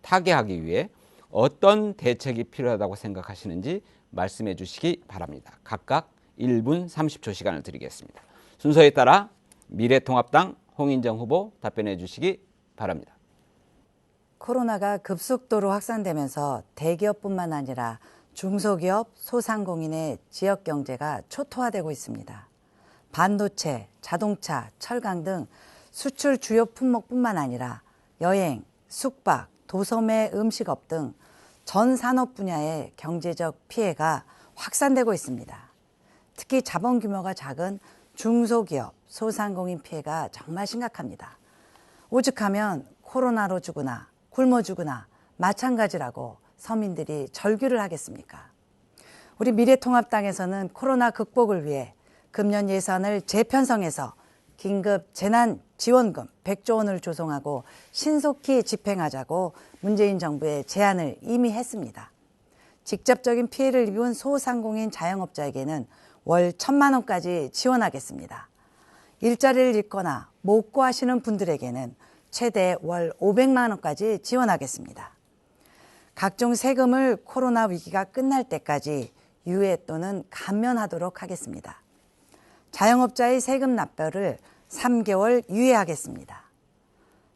타개하기 위해 어떤 대책이 필요하다고 생각하시는지 말씀해 주시기 바랍니다. 각각 1분 30초 시간을 드리겠습니다. 순서에 따라 미래통합당 홍인정 후보 답변해 주시기 바랍니다. 코로나가 급속도로 확산되면서 대기업뿐만 아니라 중소기업, 소상공인의 지역 경제가 초토화되고 있습니다. 반도체, 자동차, 철강 등 수출 주요 품목뿐만 아니라 여행, 숙박, 도소매 음식업 등 전 산업 분야의 경제적 피해가 확산되고 있습니다. 특히 자본 규모가 작은 중소기업, 소상공인 피해가 정말 심각합니다. 오죽하면 코로나로 죽으나 굶어 죽으나 마찬가지라고 서민들이 절규를 하겠습니까? 우리 미래통합당에서는 코로나 극복을 위해 금년 예산을 재편성해서 긴급 재난지원금 100조 원을 조성하고 신속히 집행하자고 문재인 정부에 제안을 이미 했습니다. 직접적인 피해를 입은 소상공인 자영업자에게는 월 1,000만 원까지 지원하겠습니다. 일자리를 잃거나 못 구하시는 분들에게는 최대 월 500만 원까지 지원하겠습니다. 각종 세금을 코로나 위기가 끝날 때까지 유예 또는 감면하도록 하겠습니다. 자영업자의 세금 납부를 3개월 유예하겠습니다.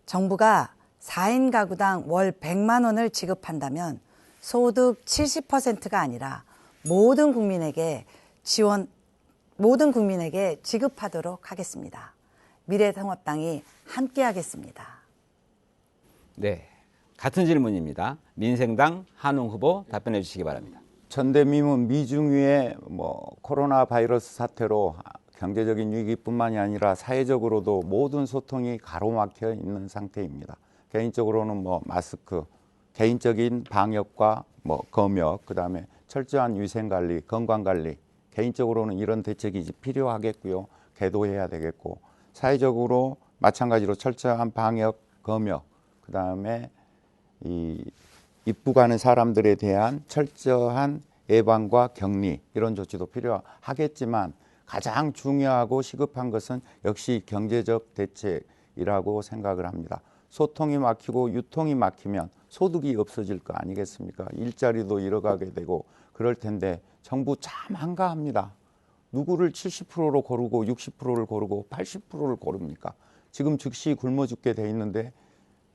정부가 4인 가구당 월 100만 원을 지급한다면 소득 70%가 아니라 모든 국민에게 지급하도록 하겠습니다. 미래통합당이 함께하겠습니다. 네, 같은 질문입니다. 민생당 한웅 후보 답변해 주시기 바랍니다. 전대미문 미중위의 코로나 바이러스 사태로 경제적인 위기뿐만이 아니라 사회적으로도 모든 소통이 가로막혀 있는 상태입니다. 개인적으로는 마스크, 개인적인 방역과 검역, 그다음에 철저한 위생관리, 건강관리, 개인적으로는 이런 대책이 필요하겠고요. 계도해야 되겠고, 사회적으로 마찬가지로 철저한 방역, 검역, 그다음에 입국하는 사람들에 대한 철저한 예방과 격리, 이런 조치도 필요하겠지만 가장 중요하고 시급한 것은 역시 경제적 대책이라고 생각을 합니다. 소통이 막히고 유통이 막히면 소득이 없어질 거 아니겠습니까? 일자리도 잃어가게 되고 그럴 텐데 정부 참 한가합니다. 누구를 70%로 고르고 60%를 고르고 80%를 고릅니까? 지금 즉시 굶어 죽게 돼 있는데,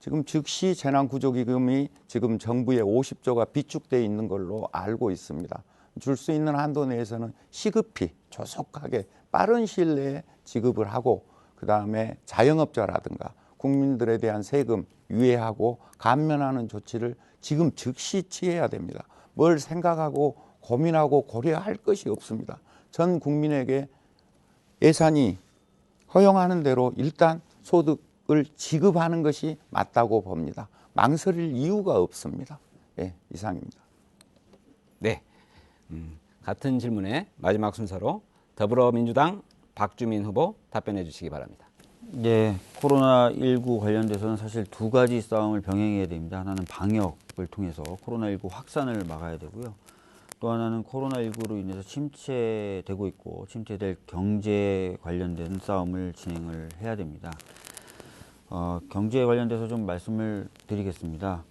지금 즉시 재난구조기금이 지금 정부의 50조가 비축돼 있는 걸로 알고 있습니다. 줄 수 있는 한도 내에서는 시급히 조속하게 빠른 시일 내에 지급을 하고, 그 다음에 자영업자라든가 국민들에 대한 세금 유예하고 감면하는 조치를 지금 즉시 취해야 됩니다. 뭘 생각하고 고민하고 고려할 것이 없습니다. 전 국민에게 예산이 허용하는 대로 일단 소득을 지급하는 것이 맞다고 봅니다. 망설일 이유가 없습니다. 네, 이상입니다. 네, 같은 질문의 마지막 순서로 더불어민주당 박주민 후보 답변해 주시기 바랍니다. 네, 코로나19 관련돼서는 사실 두 가지 싸움을 병행해야 됩니다. 하나는 방역을 통해서 코로나19 확산을 막아야 되고요. 또 하나는 코로나19로 인해서 침체되고 있고 침체될 경제 관련된 싸움을 진행을 해야 됩니다. 경제에 관련돼서 좀 말씀을 드리겠습니다.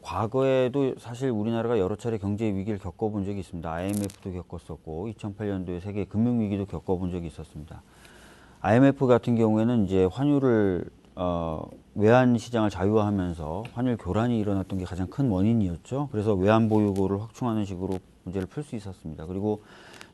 과거에도 사실 우리나라가 여러 차례 경제 위기를 겪어본 적이 있습니다. IMF도 겪었었고 2008년도에 세계 금융위기도 겪어본 적이 있었습니다. IMF 같은 경우에는 이제 환율을 외환 시장을 자유화하면서 환율 교란이 일어났던 게 가장 큰 원인이었죠. 그래서 외환 보유고를 확충하는 식으로 문제를 풀 수 있었습니다. 그리고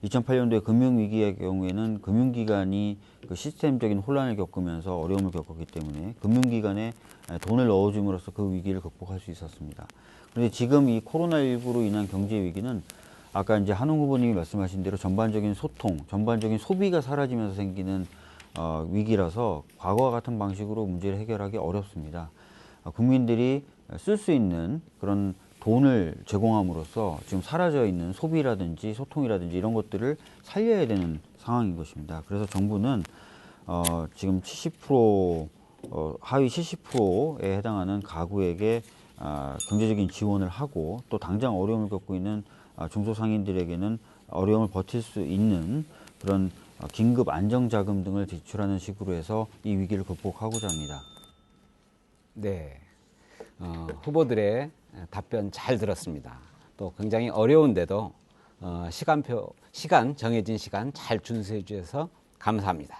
2008년도에 금융위기의 경우에는 금융기관이 그 시스템적인 혼란을 겪으면서 어려움을 겪었기 때문에 금융기관에 돈을 넣어줌으로써 그 위기를 극복할 수 있었습니다. 그런데 지금 이 코로나19로 인한 경제 위기는 아까 이제 한웅 후보님이 말씀하신 대로 전반적인 소통, 전반적인 소비가 사라지면서 생기는 위기라서 과거와 같은 방식으로 문제를 해결하기 어렵습니다. 국민들이 쓸 수 있는 그런 돈을 제공함으로써 지금 사라져 있는 소비라든지 소통이라든지 이런 것들을 살려야 되는 상황인 것입니다. 그래서 정부는 지금 70% 하위 70%에 해당하는 가구에게 경제적인 지원을 하고, 또 당장 어려움을 겪고 있는 중소상인들에게는 어려움을 버틸 수 있는 그런 긴급 안정자금 등을 지출하는 식으로 해서 이 위기를 극복하고자 합니다. 네, 후보들의 답변 잘 들었습니다. 또 굉장히 어려운데도 정해진 시간 잘 준수해 주셔서 감사합니다.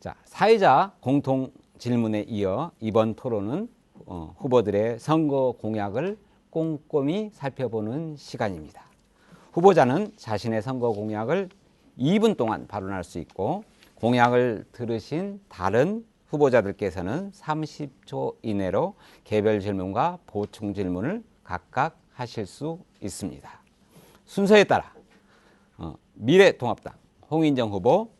자, 사회자 공통 질문에 이어 이번 토론은 후보들의 선거 공약을 꼼꼼히 살펴보는 시간입니다. 후보자는 자신의 선거 공약을 2분 동안 발언할 수 있고, 공약을 들으신 다른 후보자들께서는 30초 이내로 개별 질문과 보충 질문을 각각 하실 수 있습니다. 순서에 따라 미래통합당 홍인정 후보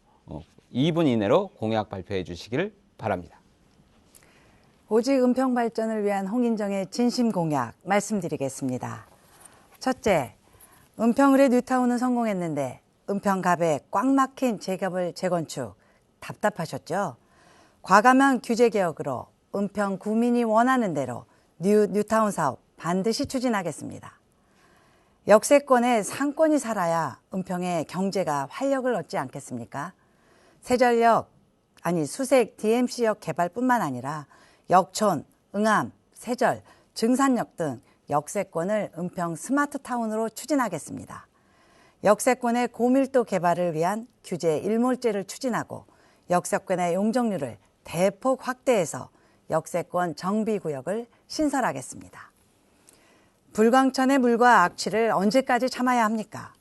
2분 이내로 공약 발표해 주시기를 바랍니다. 오직 은평 발전을 위한 홍인정의 진심 공약 말씀드리겠습니다. 첫째, 은평을의 뉴타운은 성공했는데 은평갑에 꽉 막힌 재개발 재건축 답답하셨죠? 과감한 규제 개혁으로 은평 구민이 원하는 대로 뉴타운 사업 반드시 추진하겠습니다. 역세권에 상권이 살아야 은평의 경제가 활력을 얻지 않겠습니까? 수색 DMC역 개발뿐만 아니라 역촌, 응암, 세절, 증산역 등 역세권을 은평 스마트타운으로 추진하겠습니다. 역세권의 고밀도 개발을 위한 규제 일몰제를 추진하고 역세권의 용적률을 대폭 확대해서 역세권 정비구역을 신설하겠습니다. 불광천의 물과 악취를 언제까지 참아야 합니까?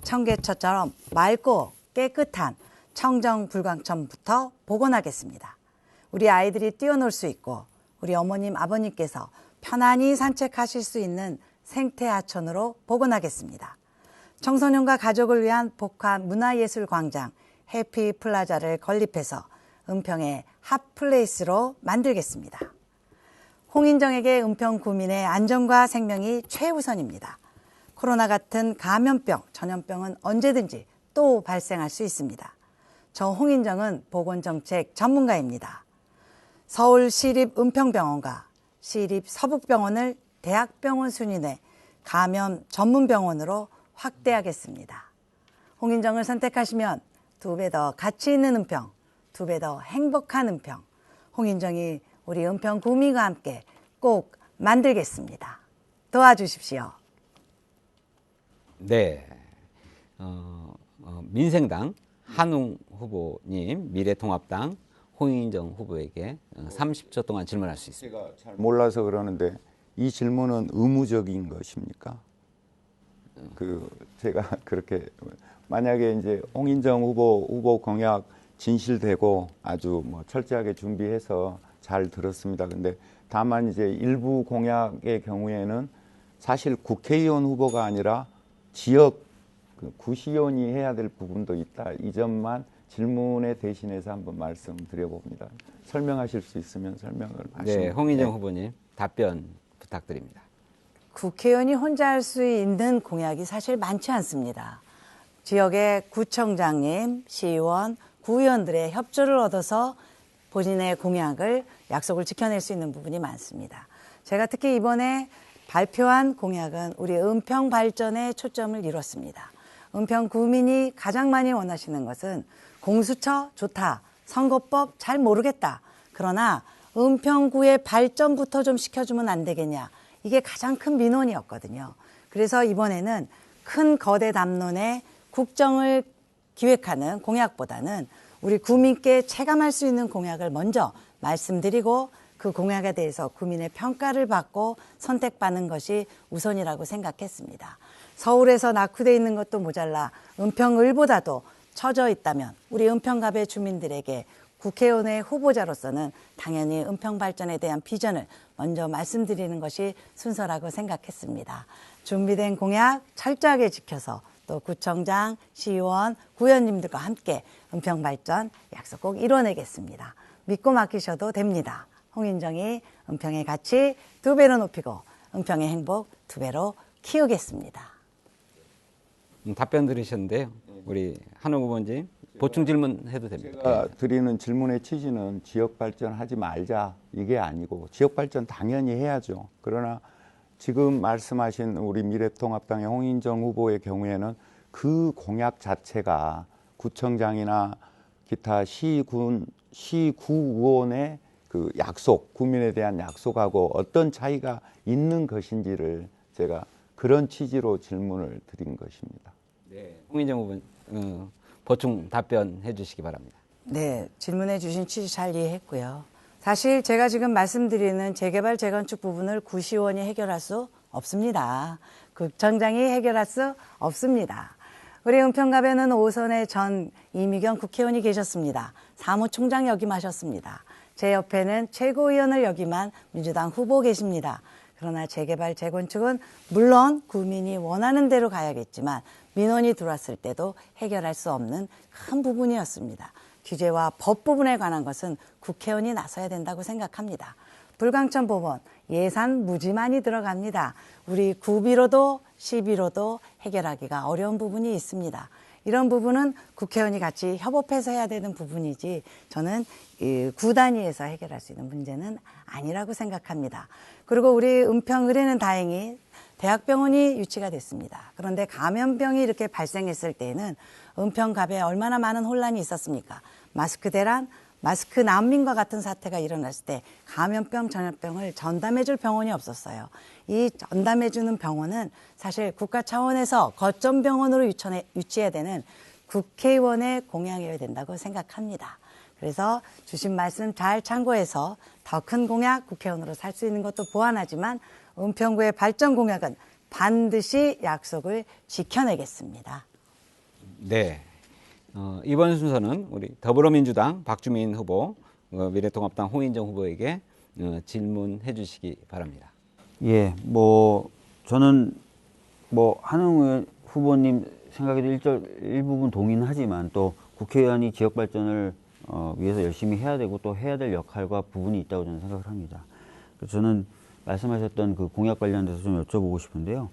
청계천처럼 맑고 깨끗한 청정 불광천부터 복원하겠습니다. 우리 아이들이 뛰어놀 수 있고 우리 어머님, 아버님께서 편안히 산책하실 수 있는 생태하천으로 복원하겠습니다. 청소년과 가족을 위한 복합 문화예술광장 해피플라자를 건립해서 은평의 핫플레이스로 만들겠습니다. 홍인정에게 은평 구민의 안전과 생명이 최우선입니다. 코로나 같은 감염병, 전염병은 언제든지 또 발생할 수 있습니다. 저 홍인정은 보건정책 전문가입니다. 서울시립 은평병원과 시립서북병원을 대학병원 순위내 감염 전문병원으로 확대하겠습니다. 홍인정을 선택하시면 2배 더 가치 있는 은평, 2배 더 행복한 은평, 홍인정이 우리 은평 구민과 함께 꼭 만들겠습니다. 도와주십시오. 네, 민생당 한웅 후보님, 미래통합당 홍인정 후보에게 30초 동안 질문할 수 있습니다. 제가 잘 몰라서 그러는데 이 질문은 의무적인 것입니까? 제가 그렇게 만약에 이제 홍인정 후보 공약 진실되고 아주 뭐 철저하게 준비해서 잘 들었습니다. 근데 다만 이제 일부 공약의 경우에는 사실 국회의원 후보가 아니라 지역 구시의원이 해야 될 부분도 있다. 이 점만 질문에 대신해서 한번 말씀드려봅니다. 설명하실 수 있으면 설명을 하시면. 네, 홍인정 후보님 답변 부탁드립니다. 국회의원이 혼자 할 수 있는 공약이 사실 많지 않습니다. 지역의 구청장님, 시의원, 구의원들의 협조를 얻어서 본인의 공약을 약속을 지켜낼 수 있는 부분이 많습니다. 제가 특히 이번에 발표한 공약은 우리 은평 발전에 초점을 이뤘습니다. 은평 구민이 가장 많이 원하시는 것은 공수처 좋다, 선거법 잘 모르겠다. 그러나 은평구의 발전부터 좀 시켜주면 안 되겠냐. 이게 가장 큰 민원이었거든요. 그래서 이번에는 큰 거대 담론의 국정을 기획하는 공약보다는 우리 구민께 체감할 수 있는 공약을 먼저 말씀드리고 그 공약에 대해서 구민의 평가를 받고 선택받는 것이 우선이라고 생각했습니다. 서울에서 낙후되어 있는 것도 모자라 은평을보다도 처져 있다면 우리 은평갑의 주민들에게 국회의원의 후보자로서는 당연히 은평 발전에 대한 비전을 먼저 말씀드리는 것이 순서라고 생각했습니다. 준비된 공약 철저하게 지켜서 또 구청장, 시의원, 구의원님들과 함께 은평 발전 약속 꼭 이뤄내겠습니다. 믿고 맡기셔도 됩니다. 홍인정이 은평의 가치 2배로 높이고 은평의 행복 2배로 키우겠습니다. 답변 들으셨는데요. 우리 한웅 후보님 보충 질문해도 됩니다. 제가 드리는 질문의 취지는 지역 발전하지 말자 이게 아니고 지역 발전 당연히 해야죠. 그러나 지금 말씀하신 우리 미래통합당의 홍인정 후보의 경우에는 그 공약 자체가 구청장이나 기타 시구의원의 그 약속, 구민에 대한 약속하고 어떤 차이가 있는 것인지를 제가 그런 취지로 질문을 드린 것입니다. 네, 홍인정 후보 보충 답변해 주시기 바랍니다. 네, 질문해 주신 취지 잘 이해했고요. 사실 제가 지금 말씀드리는 재개발, 재건축 부분을 구시의원이 해결할 수 없습니다. 구청장이 해결할 수 없습니다. 우리 은평갑에는 5선의 전 이미경 국회의원이 계셨습니다. 사무총장 역임하셨습니다. 제 옆에는 최고위원을 역임한 민주당 후보 계십니다. 그러나 재개발, 재건축은 물론 구민이 원하는 대로 가야겠지만 민원이 들어왔을 때도 해결할 수 없는 큰 부분이었습니다. 규제와 법 부분에 관한 것은 국회의원이 나서야 된다고 생각합니다. 불광천 법원 예산 무지 많이 들어갑니다. 우리 구비로도 시비로도 해결하기가 어려운 부분이 있습니다. 이런 부분은 국회의원이 같이 협업해서 해야 되는 부분이지 저는 구 단위에서 해결할 수 있는 문제는 아니라고 생각합니다. 그리고 우리 은평을에는 다행히 대학병원이 유치가 됐습니다. 그런데 감염병이 이렇게 발생했을 때에는 은평갑에 얼마나 많은 혼란이 있었습니까? 마스크 대란, 마스크 난민과 같은 사태가 일어났을 때 감염병, 전염병을 전담해줄 병원이 없었어요. 이 전담해주는 병원은 사실 국가 차원에서 거점 병원으로 유치해야 되는 국회의원의 공약이어야 된다고 생각합니다. 그래서 주신 말씀 잘 참고해서 더 큰 공약 국회의원으로 살 수 있는 것도 보완하지만 은평구의 발전 공약은 반드시 약속을 지켜내겠습니다. 네. 이번 순서는 우리 더불어민주당 박주민 후보, 미래통합당 홍인정 후보에게 질문해 주시기 바랍니다. 예, 뭐 저는 뭐 한웅 후보님 생각에도 일부분 동의는 하지만 또 국회의원이 지역 발전을 위해서 열심히 해야 되고 또 해야 될 역할과 부분이 있다고 저는 생각을 합니다. 그래서 저는 말씀하셨던 그 공약 관련돼서 좀 여쭤보고 싶은데요.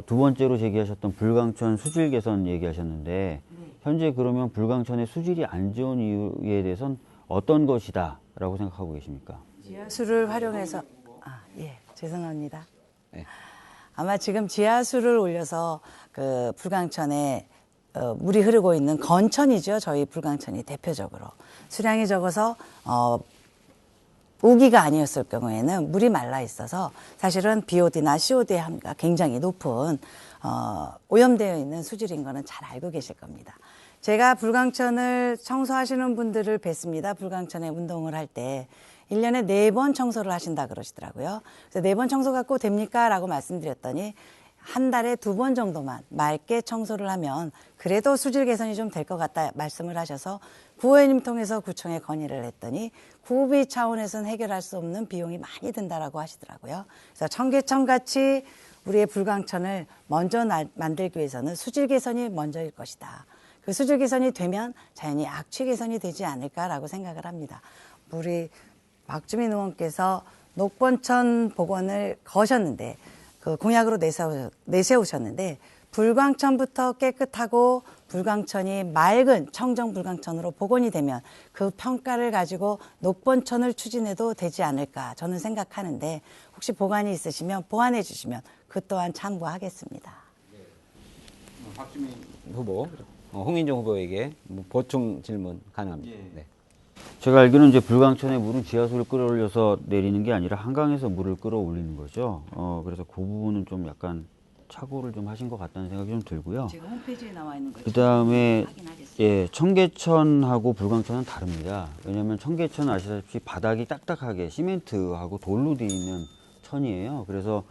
두 번째로 제기하셨던 불광천 수질 개선 얘기하셨는데 현재 그러면 불광천의 수질이 안 좋은 이유에 대해서는 어떤 것이다라고 생각하고 계십니까? 지하수를 활용해서 예, 죄송합니다. 네. 아마 지금 지하수를 올려서 그 불광천에 물이 흐르고 있는 건천이죠. 저희 불광천이 대표적으로 수량이 적어서 우기가 아니었을 경우에는 물이 말라 있어서 사실은 BOD나 COD의 함유가 굉장히 높은 오염되어 있는 수질인 거는 잘 알고 계실 겁니다. 제가 불광천을 청소하시는 분들을 뵀습니다. 불광천에 운동을 할 때 1년에 4번 청소를 하신다 그러시더라고요. 그래서 4번 청소 갖고 됩니까? 라고 말씀드렸더니 한 달에 2번 정도만 맑게 청소를 하면 그래도 수질 개선이 좀 될 것 같다 말씀을 하셔서 구의원님 통해서 구청에 건의를 했더니 구비 차원에서는 해결할 수 없는 비용이 많이 든다라고 하시더라고요. 그래서 청계천 같이 우리의 불광천을 먼저 만들기 위해서는 수질 개선이 먼저일 것이다. 그 수질 개선이 되면 자연히 악취 개선이 되지 않을까라고 생각을 합니다. 우리 박주민 의원께서 녹번천 복원을 거셨는데 그 공약으로 내세우셨는데 불광천부터 깨끗하고 불광천이 맑은 청정 불광천으로 복원이 되면 그 평가를 가지고 녹번천을 추진해도 되지 않을까 저는 생각하는데 혹시 보관이 있으시면 보완해 주시면 그 또한 참고하겠습니다. 박주민 후보, 홍인종 후보에게 보충 질문 가능합니다. 네. 제가 알기로는 이제 불광천의 물은 지하수를 끌어올려서 내리는 게 아니라 한강에서 물을 끌어올리는 거죠. 그래서 그 부분은 좀 약간 착오를 좀 하신 것 같다는 생각이 좀 들고요. 제가 홈페이지에 나와 있는 거 그 다음에 예, 청계천하고 불광천은 다릅니다. 왜냐하면 청계천은 아시다시피 바닥이 딱딱하게 시멘트하고 돌로 되어 있는 천이에요. 그래서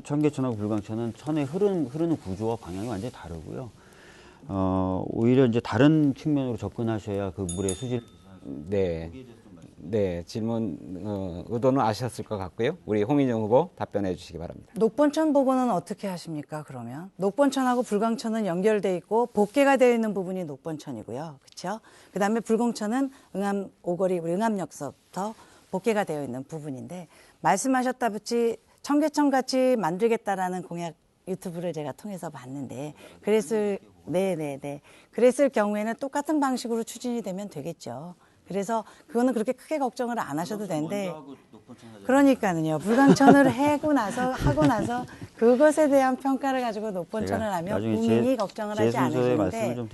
청계천하고 불광천은 천의 흐르는 구조와 방향이 완전히 다르고요. 오히려 이제 다른 측면으로 접근하셔야 그 물의 수질. 네. 네, 질문 의도는 아셨을 것 같고요. 우리 홍인영 후보 답변해 주시기 바랍니다. 녹번천 복원은 어떻게 하십니까? 그러면 녹번천하고 불광천은 연결돼 있고 복개가 되어 있는 부분이 녹번천이고요, 그렇죠? 그 다음에 불광천은 응암 오거리 우리 응암역서부터 복개가 되어 있는 부분인데 말씀하셨다시피 청계천 같이 만들겠다라는 공약 유튜브를 제가 통해서 봤는데 그랬을 경우에는 똑같은 방식으로 추진이 되면 되겠죠. 그래서 그거는 그렇게 크게 걱정을 안 하셔도 되는데 그러니까는요. 불광천을 하고 나서 그것에 대한 평가를 가지고 녹번천을 하면 국민이 걱정을 하지 않으시는데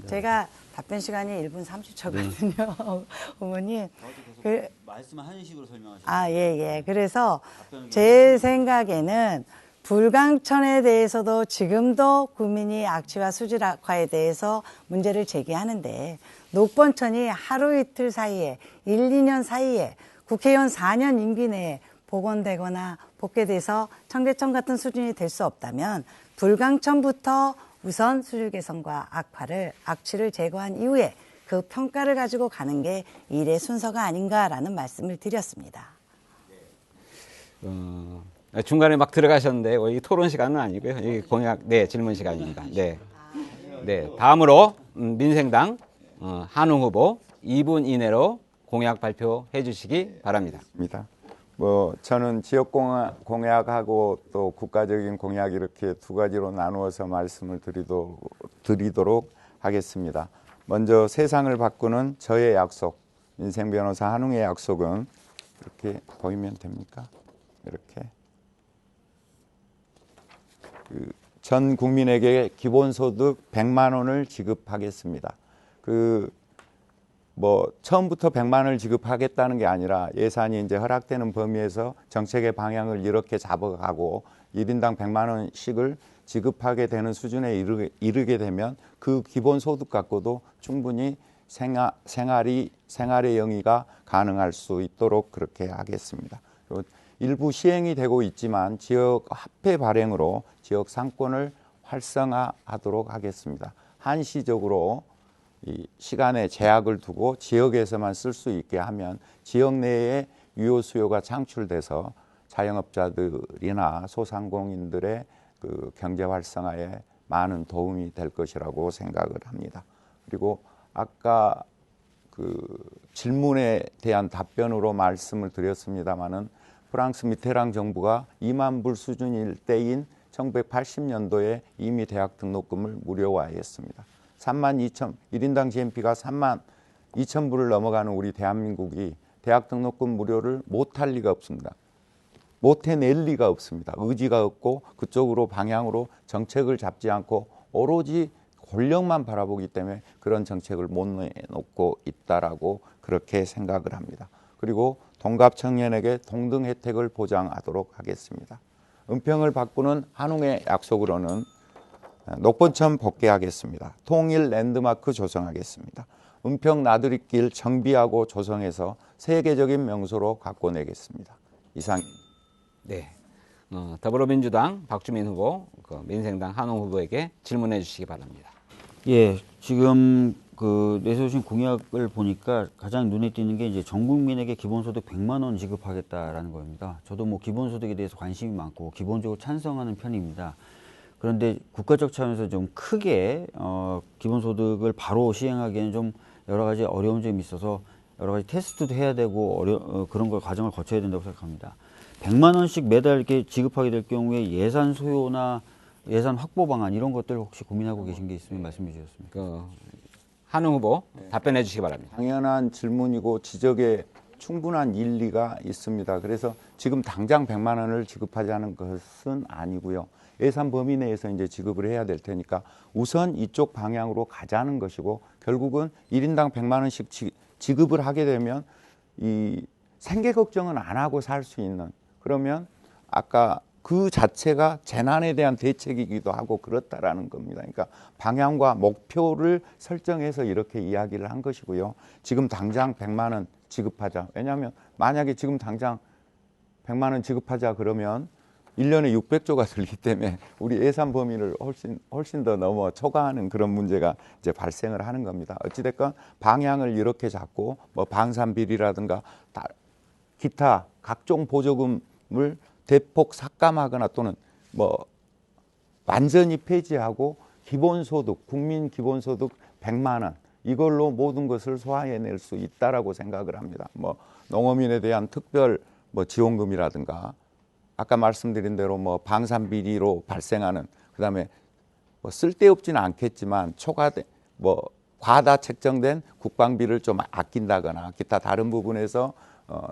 제가 답변 시간이 1분 30초거든요. 어머니 말씀하는 식으로 설명하시죠. 예. 그래서 제 생각에는 불광천에 대해서도 지금도 국민이 악취와 수질 악화에 대해서 문제를 제기하는데 녹번천이 하루 이틀 사이에 1, 2년 사이에 국회의원 4년 임기 내에 복원되거나 복개돼서 청계천 같은 수준이 될 수 없다면 불광천부터 우선 수질 개선과 악취를 제거한 이후에 그 평가를 가지고 가는 게 일의 순서가 아닌가라는 말씀을 드렸습니다. 중간에 막 들어가셨는데 이 토론 시간은 아니고요. 이 공약 질문 시간입니다. 네. 다음으로 민생당 한웅 후보 2분 이내로 공약 발표해 주시기 바랍니다. 저는 지역 공약하고 또 국가적인 공약 이렇게 두 가지로 나누어서 말씀을 드리도록 하겠습니다. 먼저 세상을 바꾸는 저의 약속, 민생변호사 한웅의 약속은 이렇게 보이면 됩니까? 이렇게 전 국민에게 기본소득 100만 원을 지급하겠습니다. 처음부터 100만 원을 지급하겠다는 게 아니라 예산이 이제 허락되는 범위에서 정책의 방향을 이렇게 잡아가고 1인당 100만 원씩을 지급하게 되는 수준에 이르게 되면 그 기본소득 갖고도 충분히 생활의 영위가 가능할 수 있도록 그렇게 하겠습니다. 일부 시행이 되고 있지만 지역 화폐 발행으로 지역 상권을 활성화하도록 하겠습니다. 한시적으로 이 시간에 제약을 두고 지역에서만 쓸 수 있게 하면 지역 내에 유효 수요가 창출돼서 자영업자들이나 소상공인들의 그 경제 활성화에 많은 도움이 될 것이라고 생각을 합니다. 그리고 아까 그 질문에 대한 답변으로 말씀을 드렸습니다마는 프랑스 미테랑 정부가 2만 불 수준일 때인 1980년도에 이미 대학 등록금을 무료화했습니다. 3만 2천, 1인당 GNP가 3만 2천 불을 넘어가는 우리 대한민국이 대학 등록금 무료를 못할 리가 없습니다. 못해낼 리가 없습니다. 의지가 없고 그쪽으로 방향으로 정책을 잡지 않고 오로지 권력만 바라보기 때문에 그런 정책을 못 내놓고 있다라고 그렇게 생각을 합니다. 그리고 동갑 청년에게 동등 혜택을 보장하도록 하겠습니다. 은평을 바꾸는 한웅의 약속으로는 녹본천 복개하겠습니다. 통일 랜드마크 조성하겠습니다. 은평 나들이길 정비하고 조성해서 세계적인 명소로 바꿔내겠습니다. 이상. 네. 더불어민주당 박주민 후보, 민생당 한웅 후보에게 질문해 주시기 바랍니다. 예, 지금 그 내세우신 공약을 보니까 가장 눈에 띄는 게 이제 전 국민에게 기본소득 100만 원 지급하겠다라는 겁니다. 저도 뭐 기본소득에 대해서 관심이 많고 기본적으로 찬성하는 편입니다. 그런데 국가적 차원에서 좀 크게 기본소득을 바로 시행하기에는 좀 여러 가지 어려운 점이 있어서 여러 가지 테스트도 해야 되고 그런 걸 과정을 거쳐야 된다고 생각합니다. 100만 원씩 매달 이렇게 지급하게 될 경우에 예산 소요나 예산 확보 방안 이런 것들 혹시 고민하고 계신 게 있으면 말씀해 주셨습니다. 한웅 후보 답변해 주시기 바랍니다. 당연한 질문이고 지적에 충분한 일리가 있습니다. 그래서 지금 당장 100만 원을 지급하자는 것은 아니고요. 예산 범위 내에서 이제 지급을 해야 될 테니까 우선 이쪽 방향으로 가자는 것이고 결국은 1인당 100만 원씩 지급을 하게 되면 이 생계 걱정은 안 하고 살 수 있는 그러면 아까 그 자체가 재난에 대한 대책이기도 하고 그렇다라는 겁니다. 그러니까 방향과 목표를 설정해서 이렇게 이야기를 한 것이고요. 지금 당장 100만 원 지급하자. 왜냐하면 만약에 지금 당장 100만 원 지급하자 그러면 1년에 600조가 들기 때문에 우리 예산 범위를 훨씬 더 넘어 초과하는 그런 문제가 이제 발생을 하는 겁니다. 어찌됐건 방향을 이렇게 잡고 뭐 방산비리라든가 기타 각종 보조금을 대폭 삭감하거나 또는 뭐 완전히 폐지하고 기본소득, 국민 기본소득 100만 원 이걸로 모든 것을 소화해낼 수 있다라고 생각을 합니다. 뭐 농어민에 대한 특별 뭐 지원금이라든가 아까 말씀드린 대로 뭐 방산비리로 발생하는 그다음에 뭐 쓸데없지는 않겠지만 초과된 뭐 과다 책정된 국방비를 좀 아낀다거나 기타 다른 부분에서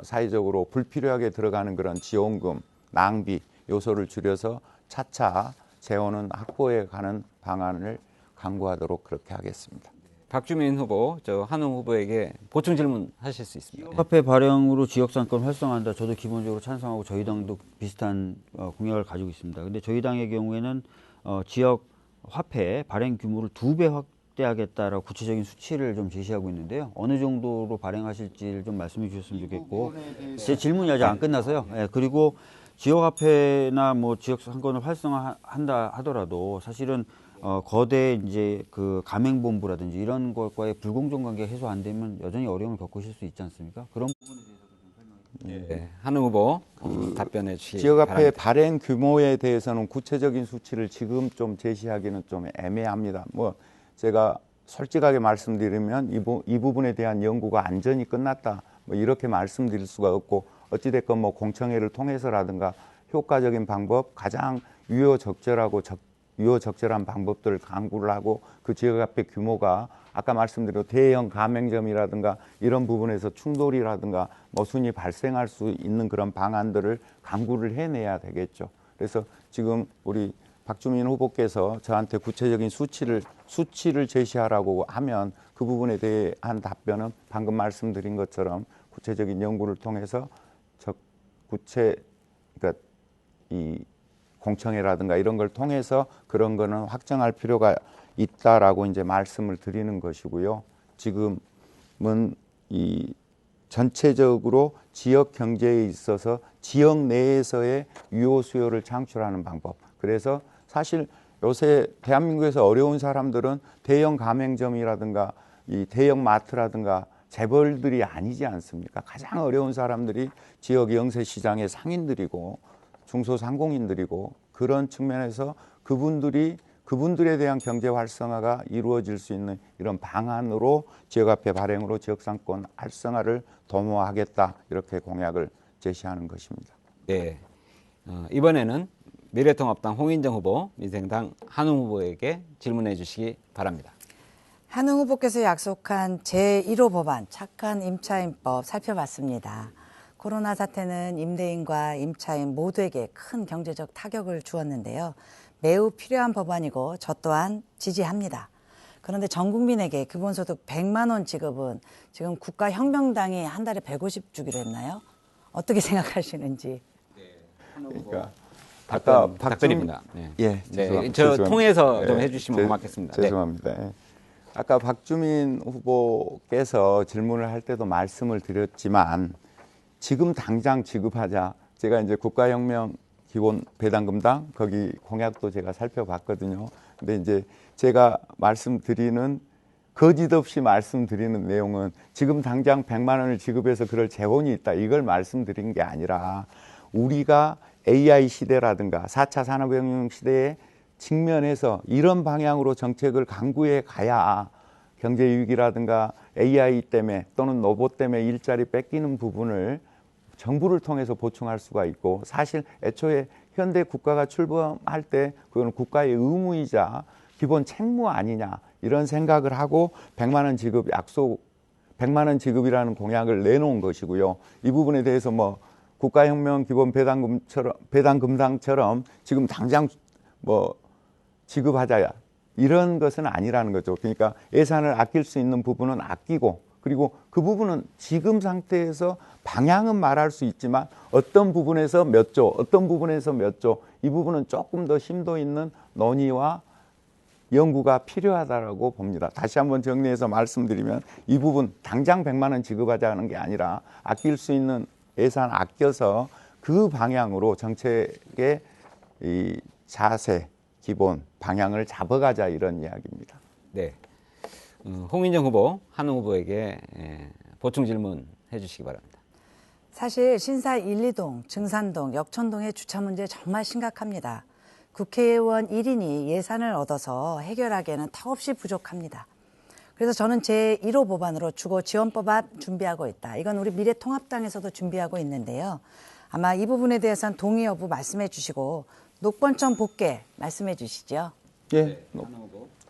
사회적으로 불필요하게 들어가는 그런 지원금, 낭비 요소를 줄여서 차차 재원은 확보해 가는 방안을 강구하도록 그렇게 하겠습니다. 박주민 후보, 한웅 후보에게 보충 질문 하실 수 있습니다. 화폐 발행으로 지역상권 활성화한다. 저도 기본적으로 찬성하고 저희 당도 비슷한 공약을 가지고 있습니다. 근데 저희 당의 경우에는 지역 화폐 발행 규모를 2배 확대하겠다라고 구체적인 수치를 좀 제시하고 있는데요. 어느 정도로 발행하실지를 좀 말씀해 주셨으면 좋겠고 제 질문이 아직 안 끝나서요. 예, 그리고 지역화폐나 뭐 지역상권을 활성화한다 하더라도 사실은 거대 이제 그 가맹본부라든지 이런 것과의 불공정 관계가 해소 안 되면 여전히 어려움을 겪으실 수 있지 않습니까? 그런 부분에 대해서도 좀 설명해 주세요. 네, 한웅 후보 답변해 주시기 지역화폐 바랍니다. 발행 규모에 대해서는 구체적인 수치를 지금 좀 제시하기는 좀 애매합니다. 뭐 제가 솔직하게 말씀드리면 이 부분에 대한 연구가 안전히 끝났다. 뭐 이렇게 말씀드릴 수가 없고 어찌됐건 뭐 공청회를 통해서라든가 효과적인 방법, 가장 유효적절한 방법들을 강구를 하고 그 지역화폐 규모가 아까 말씀드린 대형 가맹점이라든가 이런 부분에서 충돌이라든가 모순이 발생할 수 있는 그런 방안들을 강구를 해내야 되겠죠. 그래서 지금 우리 박주민 후보께서 저한테 구체적인 수치를 제시하라고 하면 그 부분에 대한 답변은 방금 말씀드린 것처럼 구체적인 연구를 통해서 그러니까 이 공청회라든가 이런 걸 통해서 그런 거는 확정할 필요가 있다라고 이제 말씀을 드리는 것이고요. 지금은 이 전체적으로 지역 경제에 있어서 지역 내에서의 유효 수요를 창출하는 방법. 그래서 사실 요새 대한민국에서 어려운 사람들은 대형 가맹점이라든가 이 대형 마트라든가 재벌들이 아니지 않습니까? 가장 어려운 사람들이 지역 영세시장의 상인들이고 중소상공인들이고 그런 측면에서 그분들에 대한 경제 활성화가 이루어질 수 있는 이런 방안으로 지역화폐 발행으로 지역상권 활성화를 도모하겠다 이렇게 공약을 제시하는 것입니다. 네. 이번에는 미래통합당 홍인정 후보, 민생당 한웅 후보에게 질문해 주시기 바랍니다. 한웅 후보께서 약속한 제1호 법안 착한 임차인법 살펴봤습니다. 코로나 사태는 임대인과 임차인 모두에게 큰 경제적 타격을 주었는데요. 매우 필요한 법안이고 저 또한 지지합니다. 그런데 전 국민에게 기본소득 100만 원 지급은 지금 국가혁명당이 한 달에 150 주기로 했나요? 어떻게 생각하시는지. 그러니까 아까 부탁드립니다. 네. 예, 네, 저 통해서 좀 해주시면 고맙겠습니다. 죄송합니다. 네. 아까 박주민 후보께서 질문을 할 때도 말씀을 드렸지만 지금 당장 지급하자. 제가 이제 국가혁명 기본 배당금당 거기 공약도 제가 살펴봤거든요. 근데 이제 제가 말씀드리는 거짓 없이 말씀드리는 내용은 지금 당장 100만 원을 지급해서 그럴 재원이 있다. 이걸 말씀드린 게 아니라 우리가 AI 시대라든가 4차 산업혁명 시대에 직면해서 이런 방향으로 정책을 강구해 가야 경제 위기라든가 AI 때문에 또는 로봇 때문에 일자리 뺏기는 부분을 정부를 통해서 보충할 수가 있고 사실 애초에 현대 국가가 출범할 때 그건 국가의 의무이자 기본 책무 아니냐 이런 생각을 하고 100만 원 지급 약속 100만 원 지급이라는 공약을 내놓은 것이고요. 이 부분에 대해서 뭐 국가혁명 기본 배당금당처럼 지금 당장 뭐 지급하자 이런 것은 아니라는 거죠. 그러니까 예산을 아낄 수 있는 부분은 아끼고 그리고 그 부분은 지금 상태에서 방향은 말할 수 있지만 어떤 부분에서 몇 조, 어떤 부분에서 몇 조 이 부분은 조금 더 심도 있는 논의와 연구가 필요하다고 봅니다. 다시 한번 정리해서 말씀드리면 이 부분 당장 100만 원 지급하자는 게 아니라 아낄 수 있는 예산 아껴서 그 방향으로 정책의 이 자세, 기본 방향을 잡아가자 이런 이야기입니다. 네. 홍인정 후보, 한웅 후보에게 보충 질문 해주시기 바랍니다. 사실 신사 1, 2동, 증산동, 역천동의 주차 문제 정말 심각합니다. 국회의원 1인이 예산을 얻어서 해결하기에는 턱없이 부족합니다. 그래서 저는 제1호 법안으로 주거지원법안 준비하고 있다. 이건 우리 미래통합당에서도 준비하고 있는데요. 아마 이 부분에 대해서는 동의 여부 말씀해 주시고 녹번천 복개 말씀해 주시죠. 예,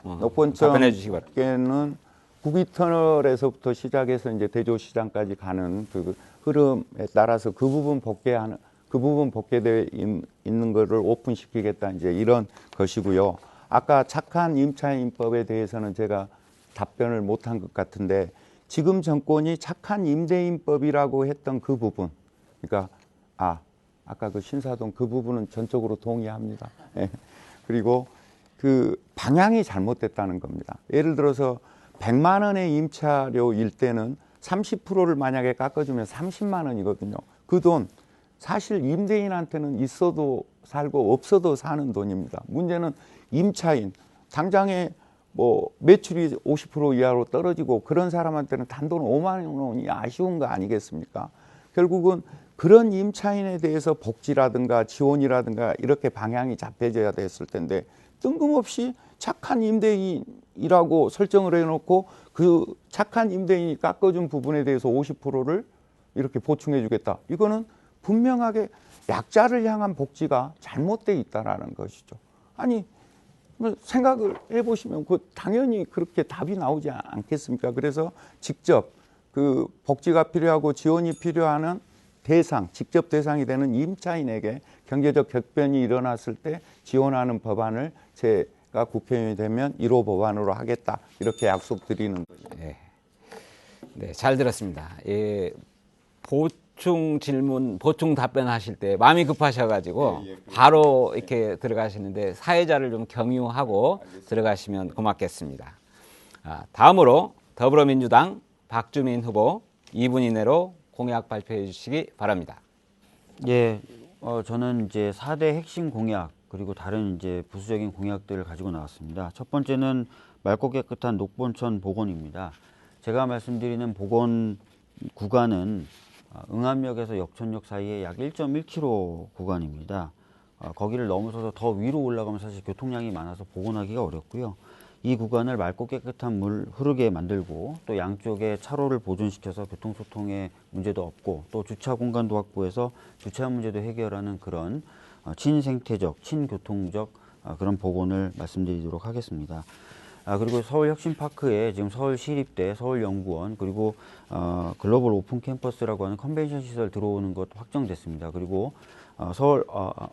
녹번천 복개는 구기터널에서부터 시작해서 이제 대조시장까지 가는 그 흐름에 따라서 그 부분 복개되어 있는 거를 오픈시키겠다 이제 이런 것이고요. 아까 착한 임차인법에 대해서는 제가 답변을 못한 것 같은데 지금 정권이 착한 임대인법이라고 했던 그 부분, 그러니까 아까 그 신사동 그 부분은 전적으로 동의합니다. 예. 그리고 그 방향이 잘못됐다는 겁니다. 예를 들어서 100만 원의 임차료일 때는 30%를 만약에 깎아주면 30만 원이거든요. 그 돈 사실 임대인한테는 있어도 살고 없어도 사는 돈입니다. 문제는 임차인 당장에 뭐 매출이 50% 이하로 떨어지고 그런 사람한테는 단돈 5만 원이 아쉬운 거 아니겠습니까? 결국은 그런 임차인에 대해서 복지라든가 지원이라든가 이렇게 방향이 잡혀져야 됐을 텐데 뜬금없이 착한 임대인이라고 설정을 해놓고 그 착한 임대인이 깎아준 부분에 대해서 50%를 이렇게 보충해 주겠다. 이거는 분명하게 약자를 향한 복지가 잘못되어 있다는 것이죠. 아니 생각을 해보시면 당연히 그렇게 답이 나오지 않겠습니까? 그래서 직접 그 복지가 필요하고 지원이 필요한 대상, 직접 대상이 되는 임차인에게 경제적 격변이 일어났을 때 지원하는 법안을 제가 국회의원이 되면 1호 법안으로 하겠다 이렇게 약속드리는 거죠. 네, 네, 잘 들었습니다. 예, 보충 질문, 보충 답변하실 때 마음이 급하셔가지고 바로 이렇게 들어가시는데 사회자를 좀 경유하고 들어가시면 고맙겠습니다. 다음으로 더불어민주당 박주민 후보 2분 이내로 공약 발표해 주시기 바랍니다. 예, 저는 이제 4대 핵심 공약 그리고 다른 이제 부수적인 공약들을 가지고 나왔습니다. 첫 번째는 맑고 깨끗한 녹본천 복원입니다. 제가 말씀드리는 복원 구간은 응암역에서 역촌역 사이에 약 1.1km 구간입니다. 거기를 넘어서서 더 위로 올라가면 사실 교통량이 많아서 복원하기가 어렵고요. 이 구간을 맑고 깨끗한 물 흐르게 만들고 또 양쪽에 차로를 보존시켜서 교통소통에 문제도 없고 또 주차 공간도 확보해서 주차 문제도 해결하는 그런 친생태적, 친교통적 그런 복원을 말씀드리도록 하겠습니다. 그리고 서울혁신파크에 지금 서울시립대, 서울연구원, 그리고 글로벌 오픈 캠퍼스라고 하는 컨벤션 시설 들어오는 것 확정됐습니다. 그리고 서울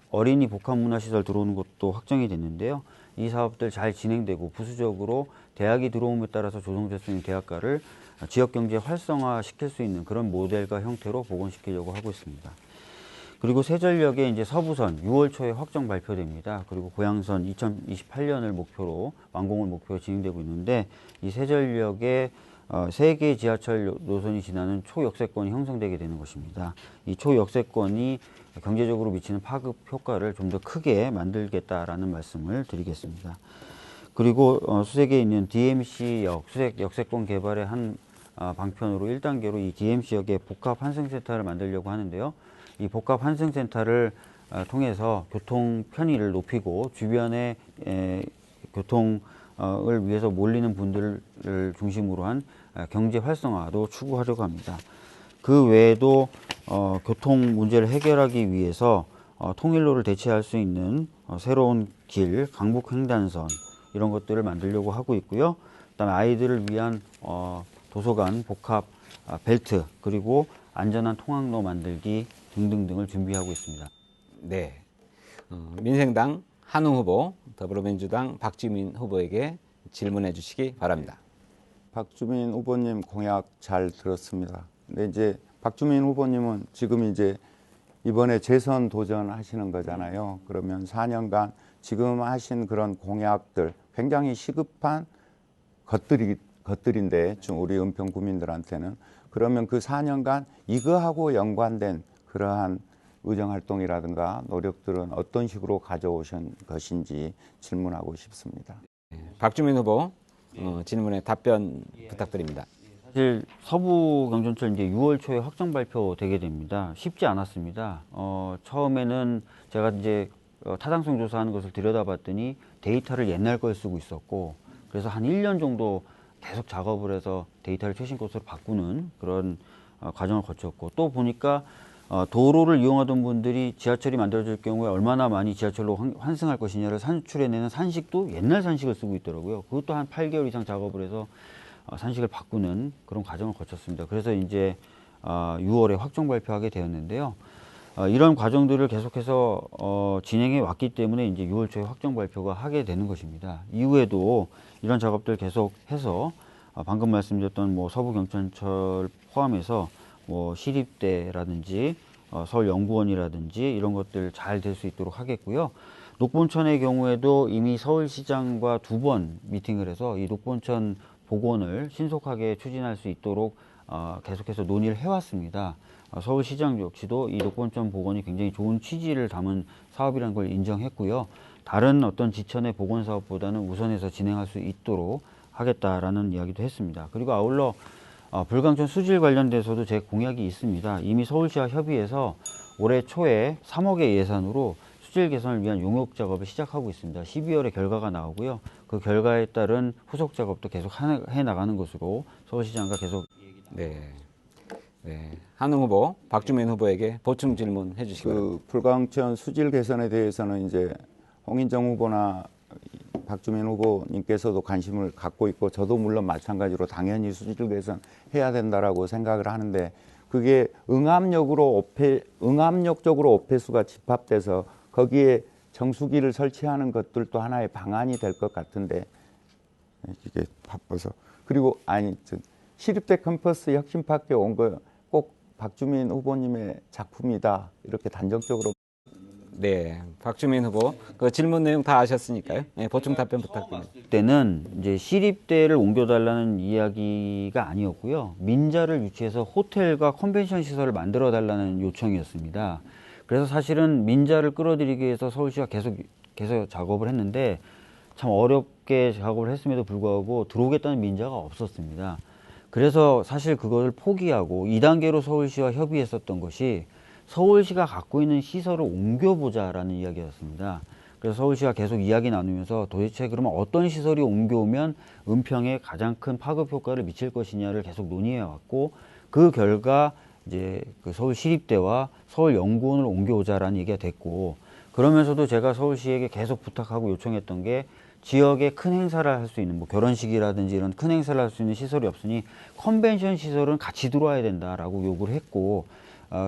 어린이 복합문화시설 들어오는 것도 확정이 됐는데요. 이 사업들 잘 진행되고 부수적으로 대학이 들어옴에 따라서 조성될 수 있는 대학가를 지역경제 활성화 시킬 수 있는 그런 모델과 형태로 복원시키려고 하고 있습니다. 그리고 세전력의 이제 서부선 6월 초에 확정 발표됩니다. 그리고 고양선 2028년을 목표로 완공을 목표로 진행되고 있는데 이 세전력의 3개의 지하철 노선이 지나는 초역세권이 형성되게 되는 것입니다. 이 초역세권이 경제적으로 미치는 파급 효과를 좀 더 크게 만들겠다라는 말씀을 드리겠습니다. 그리고 수색에 있는 DMC역, 수색 역세권 개발의 한 방편으로 1단계로 이 DMC역의 복합 환승센터를 만들려고 하는데요. 이 복합 환승센터를 통해서 교통 편의를 높이고 주변에 교통을 위해서 몰리는 분들을 중심으로 한 경제 활성화도 추구하려고 합니다. 그 외에도 교통 문제를 해결하기 위해서 통일로를 대체할 수 있는 새로운 길, 강북 횡단선 이런 것들을 만들려고 하고 있고요. 그다음에 아이들을 위한 도서관 복합 벨트 그리고 안전한 통학로 만들기 등등등을 준비하고 있습니다. 네, 민생당 한웅 후보, 더불어민주당 박주민 후보에게 질문해 주시기 바랍니다. 박주민 후보님 공약 잘 들었습니다. 근데 이제 박주민 후보님은 지금 이제 이번에 재선 도전하시는 거잖아요. 그러면 4년간 지금 하신 그런 공약들 굉장히 시급한 것들인데 우리 은평 구민들한테는 그러면 그 4년간 이거하고 연관된 그러한 의정활동이라든가 노력들은 어떤 식으로 가져오신 것인지 질문하고 싶습니다. 박주민 후보 질문에 답변 부탁드립니다. 사실 서부경전철 이제 6월 초에 확정 발표되게 됩니다. 쉽지 않았습니다. 처음에는 제가 이제 타당성 조사하는 것을 들여다봤더니 데이터를 옛날 걸 쓰고 있었고 그래서 한 1년 정도 계속 작업을 해서 데이터를 최신 것으로 바꾸는 그런 과정을 거쳤고 또 보니까 도로를 이용하던 분들이 지하철이 만들어질 경우에 얼마나 많이 지하철로 환승할 것이냐를 산출해내는 산식도 옛날 산식을 쓰고 있더라고요. 그것도 한 8개월 이상 작업을 해서 산식을 바꾸는 그런 과정을 거쳤습니다. 그래서 이제 6월에 확정 발표하게 되었는데요. 이런 과정들을 계속해서 진행해 왔기 때문에 이제 6월 초에 확정 발표가 하게 되는 것입니다. 이후에도 이런 작업들 계속해서 방금 말씀드렸던 뭐 서부경천철 포함해서 뭐 시립대라든지 서울연구원이라든지 이런 것들 잘 될 수 있도록 하겠고요. 녹본천의 경우에도 이미 서울시장과 2번 미팅을 해서 이 녹본천 복원을 신속하게 추진할 수 있도록 계속해서 논의를 해왔습니다. 서울시장 역시도 이 녹본천 복원이 굉장히 좋은 취지를 담은 사업이라는 걸 인정했고요. 다른 어떤 지천의 복원 사업보다는 우선해서 진행할 수 있도록 하겠다라는 이야기도 했습니다. 그리고 아울러 불광천 수질 관련돼서도 제 공약이 있습니다. 이미 서울시와 협의해서 올해 초에 3억의 예산으로 수질 개선을 위한 용역 작업을 시작하고 있습니다. 12월에 결과가 나오고요. 그 결과에 따른 후속 작업도 계속 해 나가는 것으로 서울시장과 계속 네, 한웅 후보, 박주민 후보에게 보충 질문 해주시기 바랍니다. 불광천 수질 개선에 대해서는 이제 홍인정 후보나 박주민 후보님께서도 관심을 갖고 있고 저도 물론 마찬가지로 당연히 수질 개선 해야 된다라고 생각을 하는데 그게 응암역 쪽으로 오폐수가 집합돼서 거기에 정수기를 설치하는 것들도 하나의 방안이 될 것 같은데 이게 바빠서 그리고 시립대 캠퍼스 혁신파크에 온 거 꼭 박주민 후보님의 작품이다 이렇게 단정적으로. 네, 박주민 후보 그 질문 내용 다 아셨으니까요. 네, 보충 답변 부탁드립니다. 때는 이제 시립대를 옮겨달라는 이야기가 아니었고요. 민자를 유치해서 호텔과 컨벤션 시설을 만들어 달라는 요청이었습니다. 그래서 사실은 민자를 끌어들이기 위해서 서울시가 계속 작업을 했는데 참 어렵게 작업을 했음에도 불구하고 들어오겠다는 민자가 없었습니다. 그래서 사실 그걸 포기하고 2단계로 서울시와 협의했었던 것이 서울시가 갖고 있는 시설을 옮겨보자라는 이야기였습니다. 그래서 서울시가 계속 이야기 나누면서 도대체 그러면 어떤 시설이 옮겨오면 은평에 가장 큰 파급 효과를 미칠 것이냐를 계속 논의해 왔고, 그 결과 이제 그 서울시립대와 서울연구원을 옮겨오자라는 얘기가 됐고, 그러면서도 제가 서울시에게 계속 부탁하고 요청했던 게 지역에 큰 행사를 할 수 있는 뭐 결혼식이라든지 이런 큰 행사를 할 수 있는 시설이 없으니 컨벤션 시설은 같이 들어와야 된다라고 요구를 했고,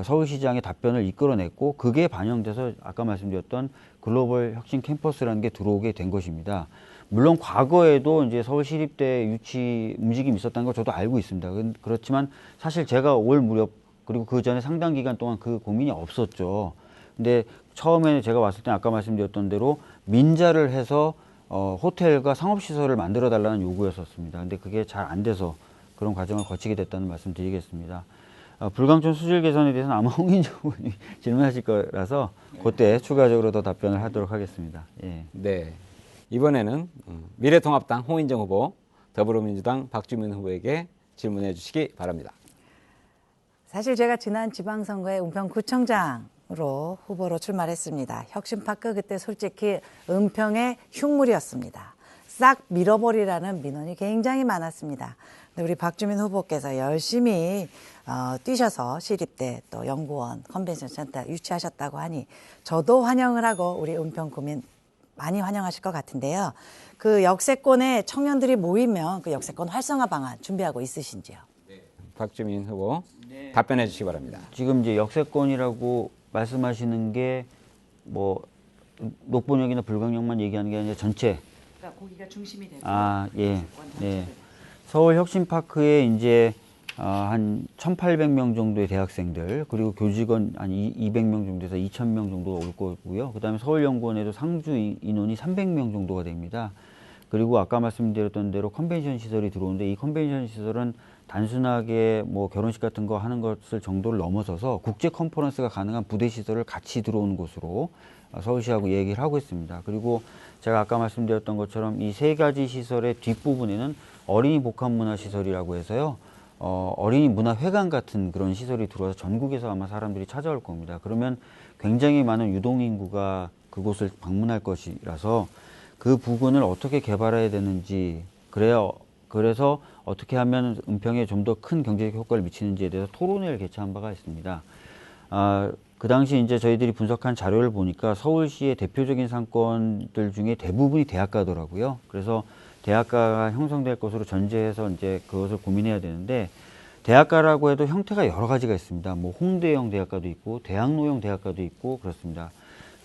서울시장의 답변을 이끌어냈고, 그게 반영돼서 아까 말씀드렸던 글로벌 혁신 캠퍼스라는 게 들어오게 된 것입니다. 물론 과거에도 이제 서울시립대 유치 움직임이 있었다는 걸 저도 알고 있습니다. 그렇지만 사실 제가 올 무렵 그리고 그 전에 상당 기간 동안 그 고민이 없었죠. 근데 처음에 제가 왔을 때 아까 말씀드렸던 대로 민자를 해서 호텔과 상업시설을 만들어 달라는 요구였었습니다. 근데 그게 잘 안 돼서 그런 과정을 거치게 됐다는 말씀 드리겠습니다. 불광촌 수질 개선에 대해서는 아마 홍인정 의원이 질문하실 거라서 그때 추가적으로 더 답변을 하도록 하겠습니다. 예. 네. 이번에는 미래통합당 홍인정 후보, 더불어민주당 박주민 후보에게 질문해 주시기 바랍니다. 사실 제가 지난 지방선거에 은평구청장으로 후보로 출마했습니다. 혁신파크 그때 솔직히 은평의 흉물이었습니다. 싹 밀어버리라는 민원이 굉장히 많았습니다. 근데 우리 박주민 후보께서 열심히 뛰셔서 시립대 또 연구원 컨벤션 센터 유치하셨다고 하니 저도 환영을 하고 우리 은평 구민 많이 환영하실 것 같은데요. 그 역세권에 청년들이 모이면 그 역세권 활성화 방안 준비하고 있으신지요? 박주민 후보 답변해 주시기 바랍니다. 지금 이제 역세권이라고 말씀하시는 게 뭐 녹본역이나 불광역만 얘기하는 게 아니라 전체. 그러니까 거기가 중심이 되고. 예. 예. 서울 혁신파크에 이제 한 1,800명 정도의 대학생들, 그리고 교직원 한 200명 정도에서 2,000명 정도가 올 거고요. 그다음에 서울연구원에도 상주 인원이 300명 정도가 됩니다. 그리고 아까 말씀드렸던 대로 컨벤션 시설이 들어오는데, 이 컨벤션 시설은 단순하게 뭐 결혼식 같은 거 하는 것을 정도를 넘어서서 국제 컨퍼런스가 가능한 부대 시설을 같이 들어오는 곳으로 서울시하고 얘기를 하고 있습니다. 그리고 제가 아까 말씀드렸던 것처럼 이 세 가지 시설의 뒷부분에는 어린이 복합문화시설이라고 해서요, 어린이 문화회관 같은 그런 시설이 들어와서 전국에서 아마 사람들이 찾아올 겁니다. 그러면 굉장히 많은 유동인구가 그곳을 방문할 것이라서 그 부분을 어떻게 개발해야 되는지, 그래서 어떻게 하면 은평에 좀 더 큰 경제적 효과를 미치는지에 대해서 토론회를 개최한 바가 있습니다. 그 당시 이제 저희들이 분석한 자료를 보니까 서울시의 대표적인 상권들 중에 대부분이 대학가더라고요. 그래서 대학가가 형성될 것으로 전제해서 이제 그것을 고민해야 되는데, 대학가라고 해도 형태가 여러 가지가 있습니다. 뭐 홍대형 대학가도 있고 대학로형 대학가도 있고 그렇습니다.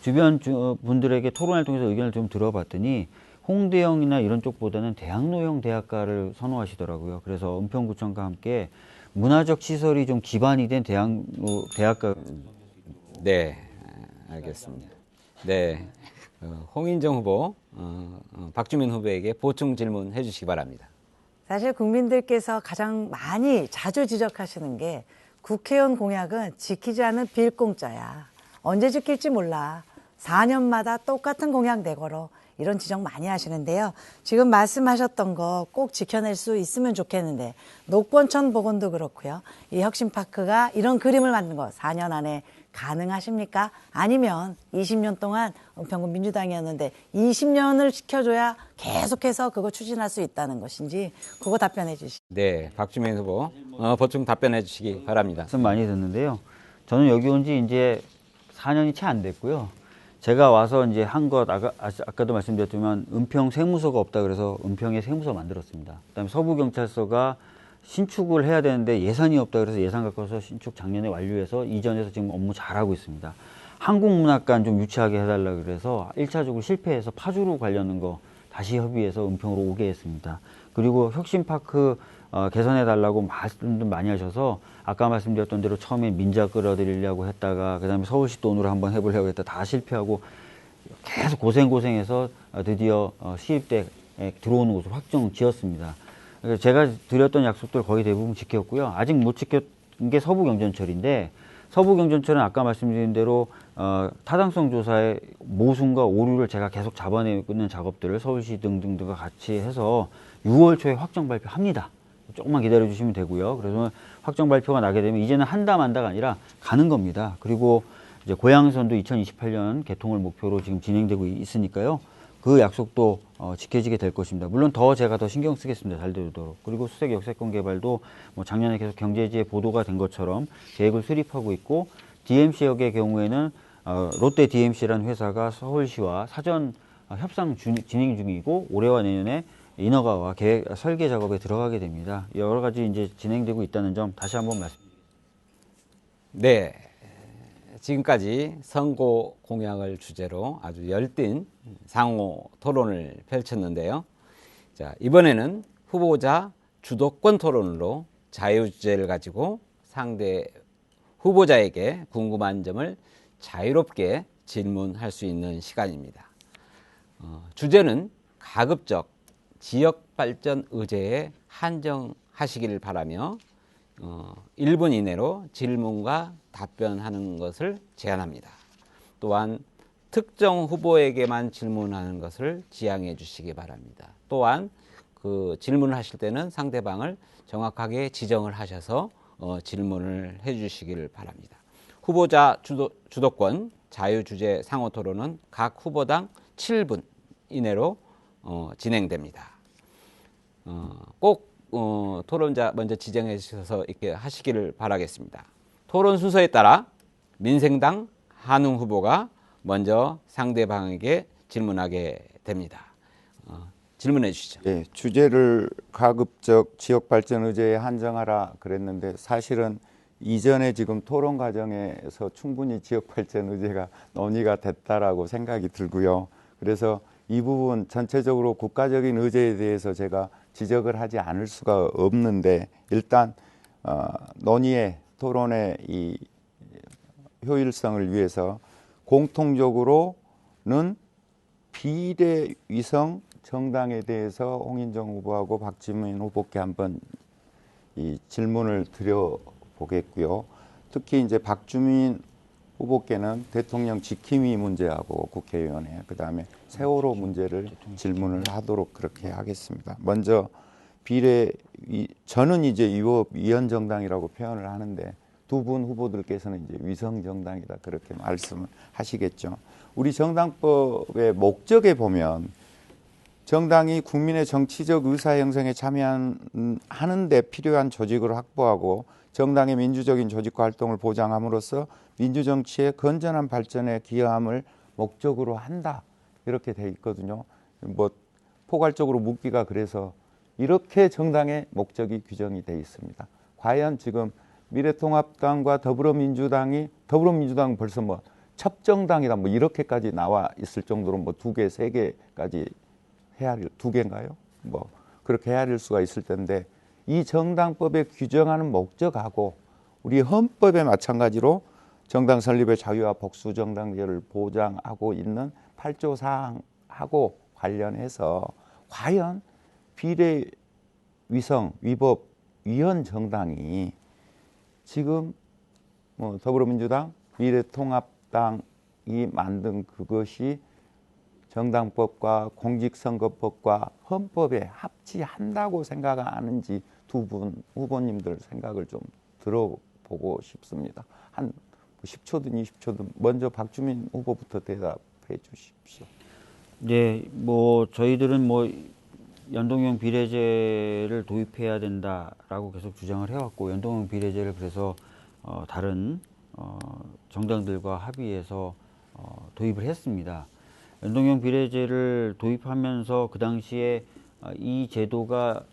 주변 분들에게 토론을 통해서 의견을 좀 들어봤더니 홍대형이나 이런 쪽보다는 대학로형 대학가를 선호하시더라고요. 그래서 은평구청과 함께 문화적 시설이 좀 기반이 된 대학가. 네, 알겠습니다. 네, 홍인정 후보, 박주민 후보에게 보충 질문해 주시기 바랍니다. 사실 국민들께서 가장 많이 자주 지적하시는 게 국회의원 공약은 지키지 않은 빌공짜야. 언제 지킬지 몰라. 4년마다 똑같은 공약 내걸어. 이런 지적 많이 하시는데요. 지금 말씀하셨던 거 꼭 지켜낼 수 있으면 좋겠는데, 녹본천 복원도 그렇고요. 이 혁신파크가 이런 그림을 만든 거 4년 안에 가능하십니까? 아니면 20년 동안 은평구 민주당이었는데 20년을 지켜줘야 계속해서 그거 추진할 수 있다는 것인지 그거 답변해 주시죠. 네, 박주민 후보 보충 답변해 주시기 바랍니다. 말씀 많이 듣는데요. 저는 여기 온 지 이제 4년이 채 안 됐고요. 제가 와서 이제 한 것, 아까도 말씀드렸지만 은평 세무서가 없다 그래서 은평에 세무서 만들었습니다. 그다음에 서부경찰서가 신축을 해야 되는데 예산이 없다 그래서 예산 갖고서 신축 작년에 완료해서 이전해서 지금 업무 잘하고 있습니다. 한국문학관 좀 유치하게 해달라 그래서 1차적으로 실패해서 파주로 관련된 거 다시 협의해서 은평으로 오게 했습니다. 그리고 혁신파크 개선해달라고 말씀도 많이 하셔서 아까 말씀드렸던 대로 처음에 민자 끌어들이려고 했다가 그다음에 서울시 돈으로 한번 해보려고 했다 다 실패하고 계속 고생해서 드디어 시립대에 들어오는 곳을 확정 지었습니다. 제가 드렸던 약속들 거의 대부분 지켰고요. 아직 못 지켰던 게 서부경전철인데, 서부경전철은 아까 말씀드린 대로 타당성 조사의 모순과 오류를 제가 계속 잡아내는 작업들을 서울시 등등과 같이 해서 6월 초에 확정 발표합니다. 조금만 기다려 주시면 되고요. 그래서 확정 발표가 나게 되면 이제는 한다 만다가 아니라 가는 겁니다. 그리고 이제 고양선도 2028년 개통을 목표로 지금 진행되고 있으니까요. 그 약속도 지켜지게 될 것입니다. 물론 제가 더 신경 쓰겠습니다. 잘 되도록. 그리고 수색 역세권 개발도 뭐 작년에 계속 경제지에 보도가 된 것처럼 계획을 수립하고 있고, DMC역의 경우에는 롯데 DMC라는 회사가 서울시와 사전 협상 진행 중이고, 올해와 내년에 인허가와 계획 설계 작업에 들어가게 됩니다. 여러 가지 이제 진행되고 있다는 점 다시 한번 말씀드리겠습니다. 네. 지금까지 선거 공약을 주제로 아주 열띤 상호 토론을 펼쳤는데요. 자, 이번에는 후보자 주도권 토론으로 자유주제를 가지고 상대 후보자에게 궁금한 점을 자유롭게 질문할 수 있는 시간입니다. 주제는 가급적 지역발전 의제에 한정하시길 바라며 1분 이내로 질문과 답변하는 것을 제안합니다. 또한 특정 후보에게만 질문하는 것을 지양해 주시기 바랍니다. 또한 그 질문을 하실 때는 상대방을 정확하게 지정을 하셔서 질문을 해 주시길 바랍니다. 후보자 주도권 자유주제 상호토론은 각 후보당 7분 이내로 진행됩니다. 꼭 토론자 먼저 지정해 주셔서 이렇게 하시기를 바라겠습니다. 토론 순서에 따라 민생당 한웅 후보가 먼저 상대방에게 질문하게 됩니다. 질문해 주시죠. 예, 주제를 가급적 지역발전 의제에 한정하라 그랬는데, 사실은 이전에 지금 토론 과정에서 충분히 지역발전 의제가 논의가 됐다라고 생각이 들고요. 그래서 이 부분 전체적으로 국가적인 의제에 대해서 제가 지적을 하지 않을 수가 없는데, 일단 논의의 토론의 이 효율성을 위해서 공통적으로는 비례 위성 정당에 대해서 홍인정 후보하고 박주민 후보께 한번 이 질문을 드려보겠고요. 특히 이제 박주민 후보께는 대통령 지킴이 문제하고 국회의원회, 그다음에 세월호 문제를 질문을 하도록 그렇게 하겠습니다. 먼저 저는 이제 위원 정당이라고 표현을 하는데, 두 분 후보들께서는 이제 위성 정당이다 그렇게 말씀을 하시겠죠. 우리 정당법의 목적에 보면 정당이 국민의 정치적 의사 형성에 참여하는 데 필요한 조직을 확보하고 정당의 민주적인 조직과 활동을 보장함으로써 민주정치의 건전한 발전에 기여함을 목적으로 한다, 이렇게 돼 있거든요. 뭐 포괄적으로 묻기가 그래서 이렇게 정당의 목적이 규정이 돼 있습니다. 과연 지금 미래통합당과 더불어민주당은 벌써 뭐 첩정당이다 뭐 이렇게까지 나와 있을 정도로 뭐 2개, 3개까지 헤아릴, 2개인가요? 뭐 그렇게 헤아릴 수가 있을 텐데, 이 정당법에 규정하는 목적하고 우리 헌법에 마찬가지로 정당 설립의 자유와 복수 정당제를 보장하고 있는 8조 사항하고 관련해서 과연 비례 위성 위법 위헌 정당이 지금 뭐 더불어민주당, 미래통합당이 만든 그것이 정당법과 공직선거법과 헌법에 합치한다고 생각하는지 두 분 후보님들 생각을 좀 들어보고 싶습니다. 한 10초든 20초든 먼저 박주민 후보부터 대답해 주십시오. 네, 뭐 저희들은 뭐 연동형 비례제를 도입해야 된다라고 계속 주장을 해왔고, 연동형 비례제를 그래서 다른 정당들과 합의해서 도입을 했습니다. 연동형 비례제를 도입하면서 그 당시에 이 제도가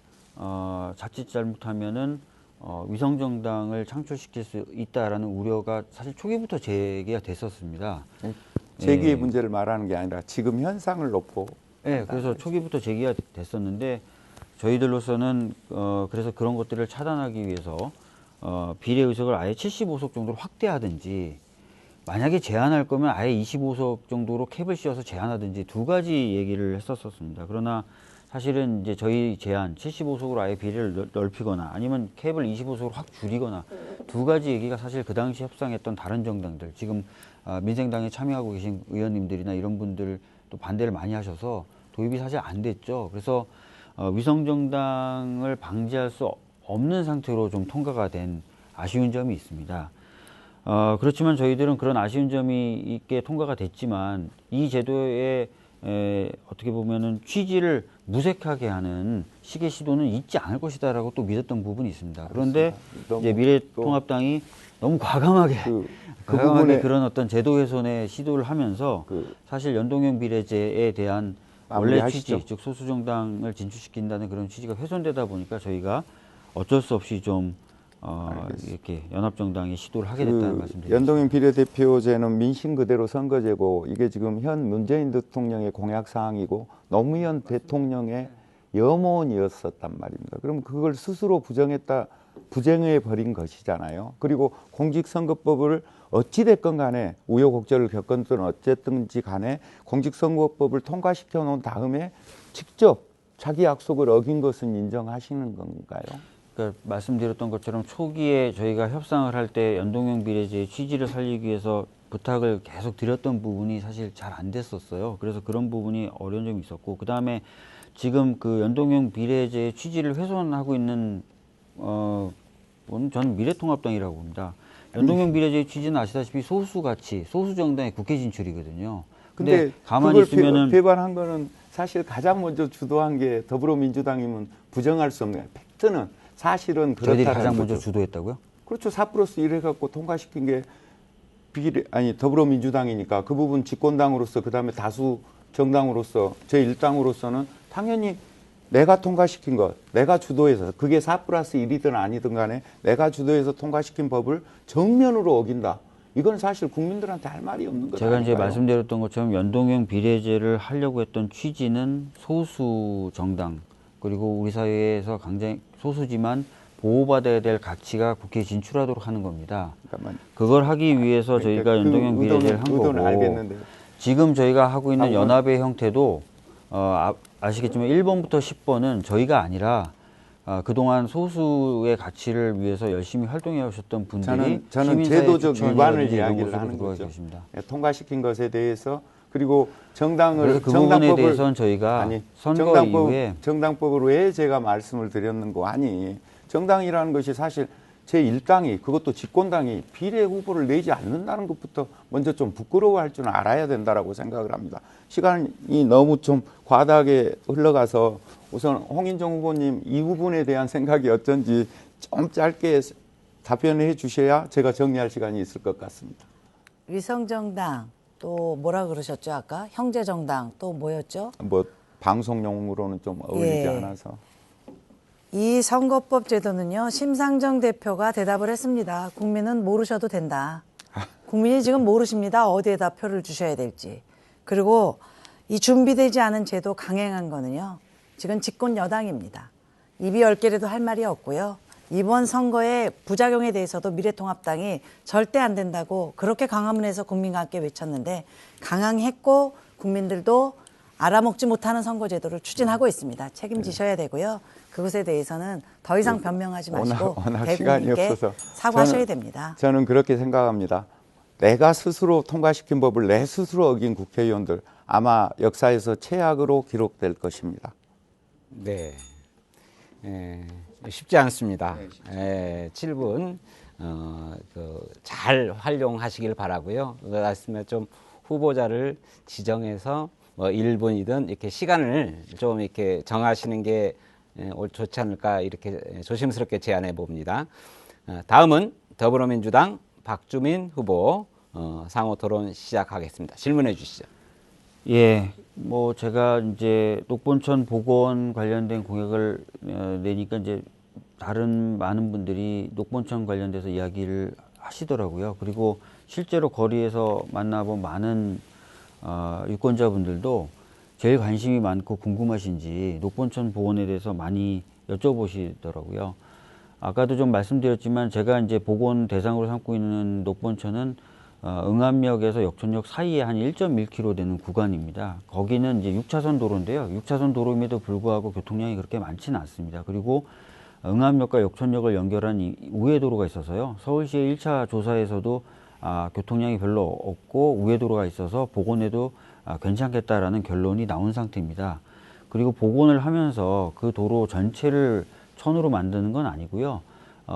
자칫 잘못하면은 위성정당을 창출시킬 수 있다라는 우려가 사실 초기부터 제기가 됐었습니다. 제기의 문제를 말하는 게 아니라 지금 현상을 놓고. 네, 그래서 초기부터 제기가 됐었는데, 저희들로서는 그래서 그런 것들을 차단하기 위해서 비례 의석을 아예 75석 정도로 확대하든지, 만약에 제한할 거면 아예 25석 정도로 캡을 씌워서 제한하든지 두 가지 얘기를 했었습니다. 그러나 사실은 이제 저희 제한 75석으로 아예 비례를 넓히거나 아니면 캡을 25석으로 확 줄이거나 두 가지 얘기가 사실 그 당시 협상했던 다른 정당들, 지금 민생당에 참여하고 계신 의원님들이나 이런 분들 또 반대를 많이 하셔서 도입이 사실 안 됐죠. 그래서 위성정당을 방지할 수 없는 상태로 좀 통과가 된 아쉬운 점이 있습니다. 그렇지만 저희들은 그런 아쉬운 점이 있게 통과가 됐지만 이 제도의 어떻게 보면은 취지를 무색하게 하는 식의 시도는 있지 않을 것이다라고 또 믿었던 부분이 있습니다. 그런데 이제 미래통합당이 너무 과감하게 과감하게 그런 어떤 제도 훼손의 시도를 하면서 사실 연동형 비례제에 대한 원래 마무리하시죠. 취지, 즉 소수 정당을 진출시킨다는 그런 취지가 훼손되다 보니까 저희가 어쩔 수 없이 좀 이렇게 연합정당이 시도를 하게 됐다는 말씀드립니다. 연동형 비례대표제는 민심 그대로 선거제고 이게 지금 현 문재인 대통령의 공약 사항이고 노무현 대통령의 염원이었었단 말입니다. 그럼 그걸 스스로 부정해 버린 것이잖아요. 그리고 공직선거법을 어찌됐건 간에 우여곡절을 겪었든 어쨌든지 간에 공직선거법을 통과시켜 놓은 다음에 직접 자기 약속을 어긴 것은 인정하시는 건가요? 그러니까 말씀드렸던 것처럼 초기에 저희가 협상을 할 때 연동형 비례제의 취지를 살리기 위해서 부탁을 계속 드렸던 부분이 사실 잘 안 됐었어요. 그래서 그런 부분이 어려운 점이 있었고, 그 다음에 지금 그 연동형 비례제의 취지를 훼손하고 있는 저는 미래통합당이라고 봅니다. 연동형 비례제의 취지는 아시다시피 소수가치, 소수정당의 국회 진출이거든요. 근데 가만히 있으면은 배반한 거는 사실 가장 먼저 주도한 게 더불어민주당이면 부정할 수 없는 거예요. 팩트는 사실은 그렇다는 저희들이 가장 먼저 거죠. 주도했다고요? 그렇죠. 4+1 해갖고 통과시킨 게 더불어민주당이니까 그 부분 집권당으로서 그다음에 다수 정당으로서 제1당으로서는 당연히 내가 통과시킨 것, 내가 주도해서 그게 4+1이든 아니든 간에 내가 주도해서 통과시킨 법을 정면으로 어긴다. 이건 사실 국민들한테 할 말이 없는 거죠. 제가 이제 말씀드렸던 것처럼 연동형 비례제를 하려고 했던 취지는 소수 정당, 그리고 우리 사회에서 굉장히 소수지만 보호받아야 될 가치가 국회에 진출하도록 하는 겁니다. 잠깐만. 그걸 하기 위해서 저희가 연동형 비례제를 한 거고, 알겠는데. 지금 저희가 하고 있는 연합의 형태도 아시겠지만 1번부터 10번은 저희가 아니라 그동안 소수의 가치를 위해서 열심히 활동해 오셨던 분들이 저는 제도적 위반을 이야기를 하는 거죠. 계십니다. 통과시킨 것에 대해서 그리고 정당을 그래서 그 부분에 대해서는 저희가 선거 이후에 정당법을 왜 제가 말씀을 드렸는 거 아니 정당이라는 것이 사실 제1당이 그것도 집권당이 비례 후보를 내지 않는다는 것부터 먼저 좀 부끄러워할 줄 알아야 된다라고 생각을 합니다. 시간이 너무 좀 과다하게 흘러가서 우선 홍인정 후보님 이 부분에 대한 생각이 어쩐지 좀 짧게 답변을 해주셔야 제가 정리할 시간이 있을 것 같습니다. 위성정당 또 뭐라 그러셨죠 아까? 형제정당 또 뭐였죠? 뭐 방송용으로는 좀 어울리지 않아서. 이 선거법 제도는요, 심상정 대표가 대답을 했습니다. 국민은 모르셔도 된다. 국민이 지금 모르십니다. 어디에다 표를 주셔야 될지. 그리고 이 준비되지 않은 제도 강행한 거는요, 지금 집권 여당입니다. 입이 10개라도 할 말이 없고요. 이번 선거의 부작용에 대해서도 미래통합당이 절대 안 된다고 그렇게 광화문에서 국민과 함께 외쳤는데 강행했고 국민들도 알아먹지 못하는 선거제도를 추진하고 있습니다. 책임지셔야 되고요. 그것에 대해서는 더 이상 변명하지 마시고 대국민께 사과하셔야 됩니다. 저는 그렇게 생각합니다. 내가 스스로 통과시킨 법을 내 스스로 어긴 국회의원들 아마 역사에서 최악으로 기록될 것입니다. 네. 쉽지 않습니다. 7분 잘 활용하시길 바라고요. 말씀에 좀 후보자를 지정해서 뭐 1분이든 이렇게 시간을 좀 이렇게 정하시는 게 좋지 않을까 이렇게 조심스럽게 제안해 봅니다. 다음은 더불어민주당 박주민 후보 상호 토론 시작하겠습니다. 질문해 주시죠. 예, 뭐 제가 이제 녹본천 복원 관련된 공약을 내니까 이제 다른 많은 분들이 녹본천 관련돼서 이야기를 하시더라고요. 그리고 실제로 거리에서 만나본 많은 유권자분들도 제일 관심이 많고 궁금하신지 녹본천 복원에 대해서 많이 여쭤보시더라고요. 아까도 좀 말씀드렸지만 제가 이제 복원 대상으로 삼고 있는 녹본천은 응암역에서 역촌역 사이에 한 1.1km 되는 구간입니다. 거기는 이제 6차선 도로인데요. 6차선 도로임에도 불구하고 교통량이 그렇게 많지는 않습니다. 그리고 응암역과 역촌역을 연결한 우회도로가 있어서요. 서울시의 1차 조사에서도 교통량이 별로 없고 우회도로가 있어서 복원해도 괜찮겠다라는 결론이 나온 상태입니다. 그리고 복원을 하면서 그 도로 전체를 천으로 만드는 건 아니고요.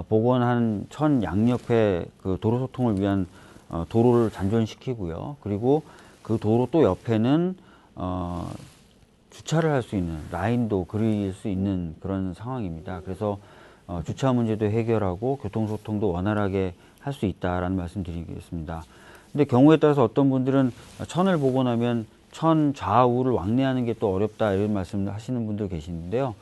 복원한 천 양옆에 그 도로 소통을 위한 도로를 잔존시키고요. 그리고 그 도로 또 옆에는 주차를 할 수 있는 라인도 그릴 수 있는 그런 상황입니다. 그래서 주차 문제도 해결하고 교통소통도 원활하게 할 수 있다라는 말씀 드리겠습니다. 근데 경우에 따라서 어떤 분들은 천을 보고 나면 천 좌우를 왕래하는 게 또 어렵다 이런 말씀을 하시는 분들 계시는데요.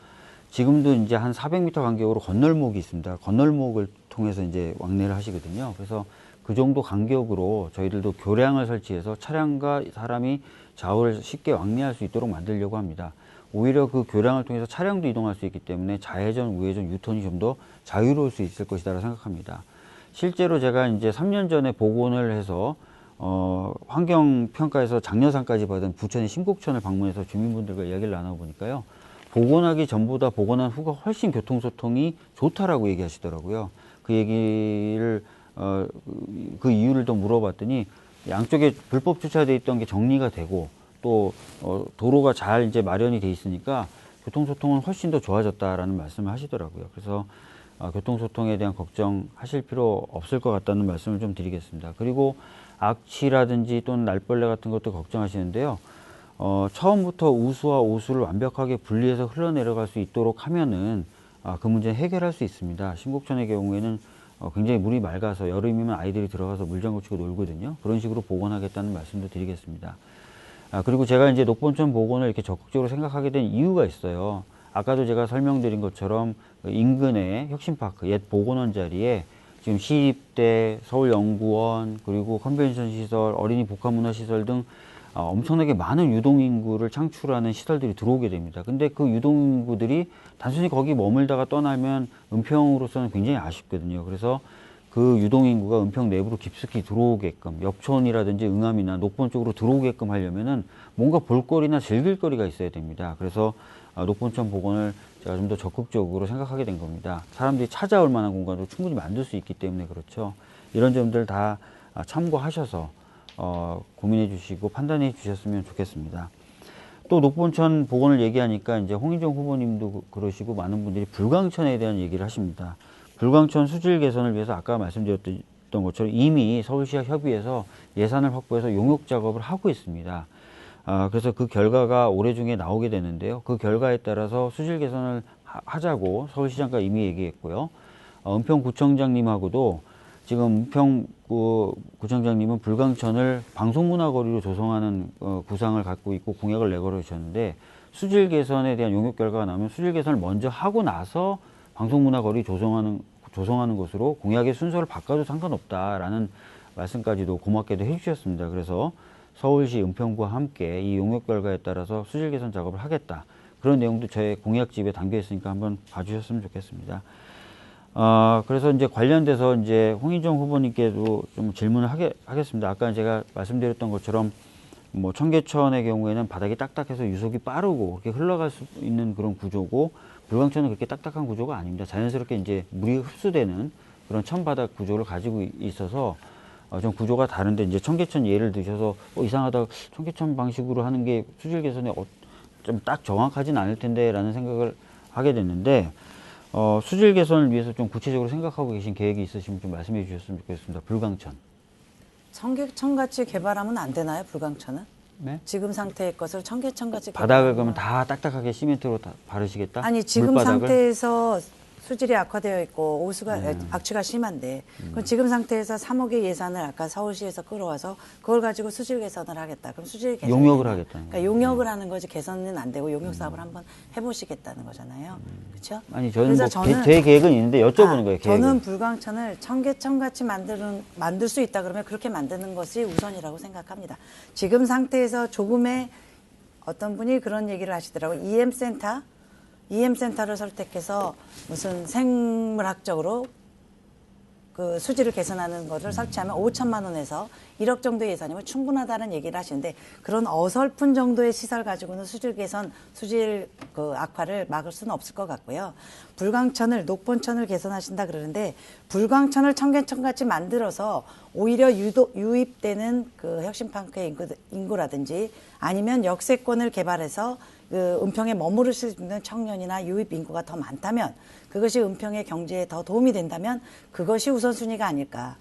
지금도 이제 한 400m 간격으로 건널목이 있습니다. 건널목을 통해서 이제 왕래를 하시거든요. 그래서 그 정도 간격으로 저희들도 교량을 설치해서 차량과 사람이 좌우를 쉽게 왕래할 수 있도록 만들려고 합니다. 오히려 그 교량을 통해서 차량도 이동할 수 있기 때문에 좌회전, 우회전, 유턴이 좀 더 자유로울 수 있을 것이라고 생각합니다. 실제로 제가 이제 3년 전에 복원을 해서 환경평가에서 장려상까지 받은 부천의 신곡천을 방문해서 주민분들과 이야기를 나눠보니까요. 복원하기 전보다 복원한 후가 훨씬 교통소통이 좋다라고 얘기하시더라고요. 그 얘기를 그 이유를 더 물어봤더니 양쪽에 불법 주차되어 있던 게 정리가 되고 또 도로가 잘 이제 마련이 돼 있으니까 교통소통은 훨씬 더 좋아졌다라는 말씀을 하시더라고요. 그래서 교통소통에 대한 걱정하실 필요 없을 것 같다는 말씀을 좀 드리겠습니다. 그리고 악취라든지 또는 날벌레 같은 것도 걱정하시는데요. 처음부터 우수와 오수를 완벽하게 분리해서 흘러내려갈 수 있도록 하면은 그 문제는 해결할 수 있습니다. 신곡천의 경우에는 굉장히 물이 맑아서 여름이면 아이들이 들어가서 물장구 치고 놀거든요. 그런 식으로 복원하겠다는 말씀도 드리겠습니다. 그리고 제가 이제 녹본천 복원을 이렇게 적극적으로 생각하게 된 이유가 있어요. 아까도 제가 설명드린 것처럼 인근의 혁신파크, 옛 복원원 자리에 지금 시립대, 서울연구원, 그리고 컨벤션 시설, 어린이 복합문화시설 등 엄청나게 많은 유동인구를 창출하는 시설들이 들어오게 됩니다. 근데 그 유동인구들이 단순히 거기 머물다가 떠나면 은평으로서는 굉장히 아쉽거든요. 그래서 그 유동인구가 은평 내부로 깊숙이 들어오게끔, 역촌이라든지 응암이나 녹본 쪽으로 들어오게끔 하려면은 뭔가 볼거리나 즐길거리가 있어야 됩니다. 그래서 녹본천 복원을 제가 좀 더 적극적으로 생각하게 된 겁니다. 사람들이 찾아올 만한 공간도 충분히 만들 수 있기 때문에 그렇죠. 이런 점들 다 참고하셔서 고민해 주시고 판단해 주셨으면 좋겠습니다. 또 녹본천 복원을 얘기하니까 이제 홍인정 후보님도 그러시고 많은 분들이 불광천에 대한 얘기를 하십니다. 불광천 수질 개선을 위해서 아까 말씀드렸던 것처럼 이미 서울시와 협의해서 예산을 확보해서 용역 작업을 하고 있습니다. 그래서 그 결과가 올해 중에 나오게 되는데요. 그 결과에 따라서 수질 개선을 하자고 서울시장과 이미 얘기했고요. 은평구청장님하고도 지금 은평구청장님은 불광천을 방송문화거리로 조성하는 구상을 갖고 있고 공약을 내걸으셨는데 수질 개선에 대한 용역 결과가 나오면 수질 개선을 먼저 하고 나서 방송문화거리 조성하는 것으로 공약의 순서를 바꿔도 상관없다라는 말씀까지도 고맙게도 해주셨습니다. 그래서 서울시 은평구와 함께 이 용역 결과에 따라서 수질 개선 작업을 하겠다. 그런 내용도 저의 공약집에 담겨 있으니까 한번 봐주셨으면 좋겠습니다. 그래서 이제 관련돼서 이제 홍인정 후보님께도 좀 질문을 하겠습니다. 아까 제가 말씀드렸던 것처럼 뭐 청계천의 경우에는 바닥이 딱딱해서 유속이 빠르고 그렇게 흘러갈 수 있는 그런 구조고 불광천은 그렇게 딱딱한 구조가 아닙니다. 자연스럽게 이제 물이 흡수되는 그런 천바닥 구조를 가지고 있어서 좀 구조가 다른데 이제 청계천 예를 드셔서 이상하다 청계천 방식으로 하는 게 수질 개선에 좀 딱 정확하진 않을 텐데 라는 생각을 하게 됐는데 수질 개선을 위해서 좀 구체적으로 생각하고 계신 계획이 있으시면 좀 말씀해 주셨으면 좋겠습니다. 불광천. 청계천같이 개발하면 안 되나요, 불광천은? 네? 지금 상태의 것을 청계천같이 바닥을 그러면 다 딱딱하게 시멘트로 다 바르시겠다? 아니 지금 물바닥을? 상태에서 수질이 악화되어 있고 오수가 악취가 심한데 그럼 지금 상태에서 3억의 예산을 아까 서울시에서 끌어와서 그걸 가지고 수질 개선을 하겠다. 그럼 수질 개선 용역을 하겠다는 그러니까 용역을 하는 거지 개선은 안 되고 용역 사업을 한번 해보시겠다는 거잖아요. 그렇죠? 아니 저는 뭐 제 계획은 있는데 여쭤보는 거예요. 계획을. 저는 불광천을 청계천 같이 만들 수 있다 그러면 그렇게 만드는 것이 우선이라고 생각합니다. 지금 상태에서 조금의 어떤 분이 그런 얘기를 하시더라고요. EM센터를 선택해서 무슨 생물학적으로 그 수질을 개선하는 것을 설치하면 5천만 원에서 1억 정도의 예산이면 충분하다는 얘기를 하시는데 그런 어설픈 정도의 시설 가지고는 수질 개선, 수질 그 악화를 막을 수는 없을 것 같고요. 불광천을, 녹본천을 개선하신다 그러는데 불광천을 청계천같이 만들어서 오히려 유입되는 그 혁신파크의 인구라든지 아니면 역세권을 개발해서 그 은평에 머무를 수 있는 청년이나 유입 인구가 더 많다면 그것이 은평의 경제에 더 도움이 된다면 그것이 우선순위가 아닐까.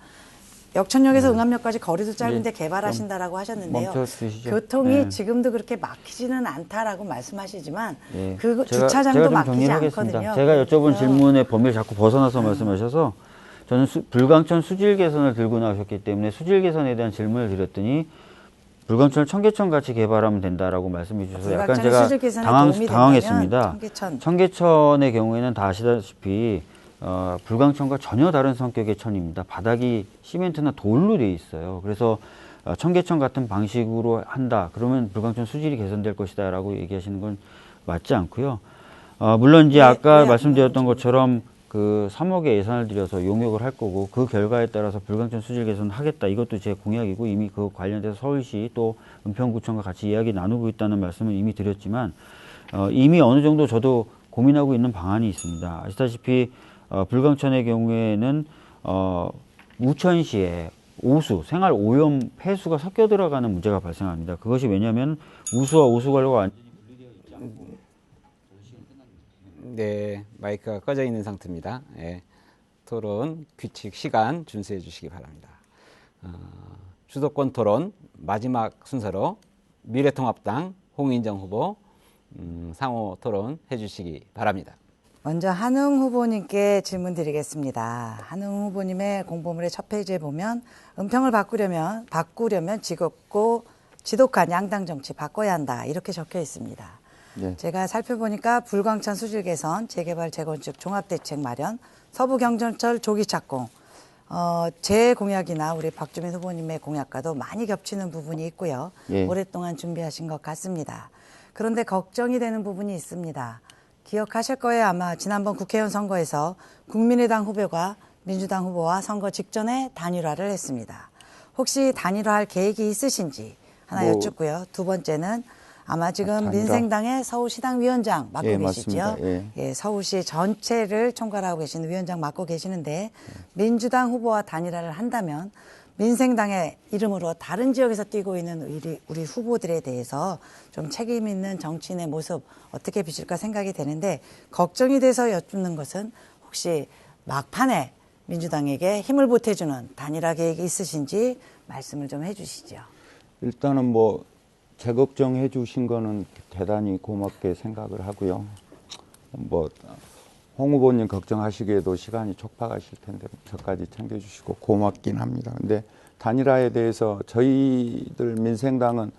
역천역에서 응암역까지 거리도 짧은데 개발하신다라고 하셨는데요. 멈춰주시죠. 교통이 네. 지금도 그렇게 막히지는 않다라고 말씀하시지만 예. 그 제가 주차장도 좀 막히지 정리하겠습니다. 않거든요. 제가 여쭤본 그래서 질문의 범위를 자꾸 벗어나서 말씀하셔서 저는 불광천 수질 개선을 들고 나오셨기 때문에 수질 개선에 대한 질문을 드렸더니 불광천을 청계천 같이 개발하면 된다라고 말씀해 주셔서 약간 불광천의 제가 수질 개선에 도움이 당황했습니다. 된다면 청계천의 경우에는 다 아시다시피 불광천과 전혀 다른 성격의 천입니다. 바닥이 시멘트나 돌로 되어 있어요. 그래서 청계천 같은 방식으로 한다. 그러면 불광천 수질이 개선될 것이다라고 얘기하시는 건 맞지 않고요. 물론 이제 아까 말씀드렸던 것처럼 그 3억의 예산을 들여서 용역을 할 거고 그 결과에 따라서 불광천 수질 개선 하겠다. 이것도 제 공약이고 이미 그 관련돼서 서울시 또 은평구청과 같이 이야기 나누고 있다는 말씀을 이미 드렸지만 이미 어느 정도 저도 고민하고 있는 방안이 있습니다. 아시다시피 불광천의 경우에는 우천시에 오수, 생활 오염 폐수가 섞여 들어가는 문제가 발생합니다. 그것이 왜냐하면 우수와 오수 관리가 완전히 분리되어 있지 않고 네, 마이크가 꺼져 있는 상태입니다. 예, 토론 규칙 시간 준수해 주시기 바랍니다. 주도권 토론 마지막 순서로 미래통합당 홍인정 후보 상호 토론 해주시기 바랍니다. 먼저 한웅 후보님께 질문 드리겠습니다. 한웅 후보님의 공보물의 첫 페이지에 보면 은평을 바꾸려면 지독한 양당 정치 바꿔야 한다 이렇게 적혀 있습니다. 네. 제가 살펴보니까 불광천 수질 개선, 재개발, 재건축, 종합대책 마련, 서부경전철 조기 착공, 제 공약이나 우리 박주민 후보님의 공약과도 많이 겹치는 부분이 있고요. 예. 오랫동안 준비하신 것 같습니다. 그런데 걱정이 되는 부분이 있습니다. 기억하실 거예요. 아마 지난번 국회의원 선거에서 국민의당 후보가 민주당 후보와 선거 직전에 단일화를 했습니다. 혹시 단일화할 계획이 있으신지 하나 여쭙고요. 두 번째는 아마 지금 단일화? 민생당의 서울시당 위원장 맡고 예, 계시죠. 맞습니다. 예. 서울시 전체를 총괄하고 계신 위원장 맡고 계시는데 민주당 후보와 단일화를 한다면 민생당의 이름으로 다른 지역에서 뛰고 있는 우리 후보들에 대해서 좀 책임 있는 정치인의 모습 어떻게 비칠까 생각이 되는데 걱정이 돼서 여쭙는 것은 혹시 막판에 민주당에게 힘을 보태주는 단일화 계획이 있으신지 말씀을 좀 해주시죠. 일단은 제 걱정해 주신 거는 대단히 고맙게 생각을 하고요. 홍 후보님 걱정하시기에도 시간이 촉박하실 텐데 저까지 챙겨주시고 고맙긴 합니다. 근데 단일화에 대해서 저희들 민생당은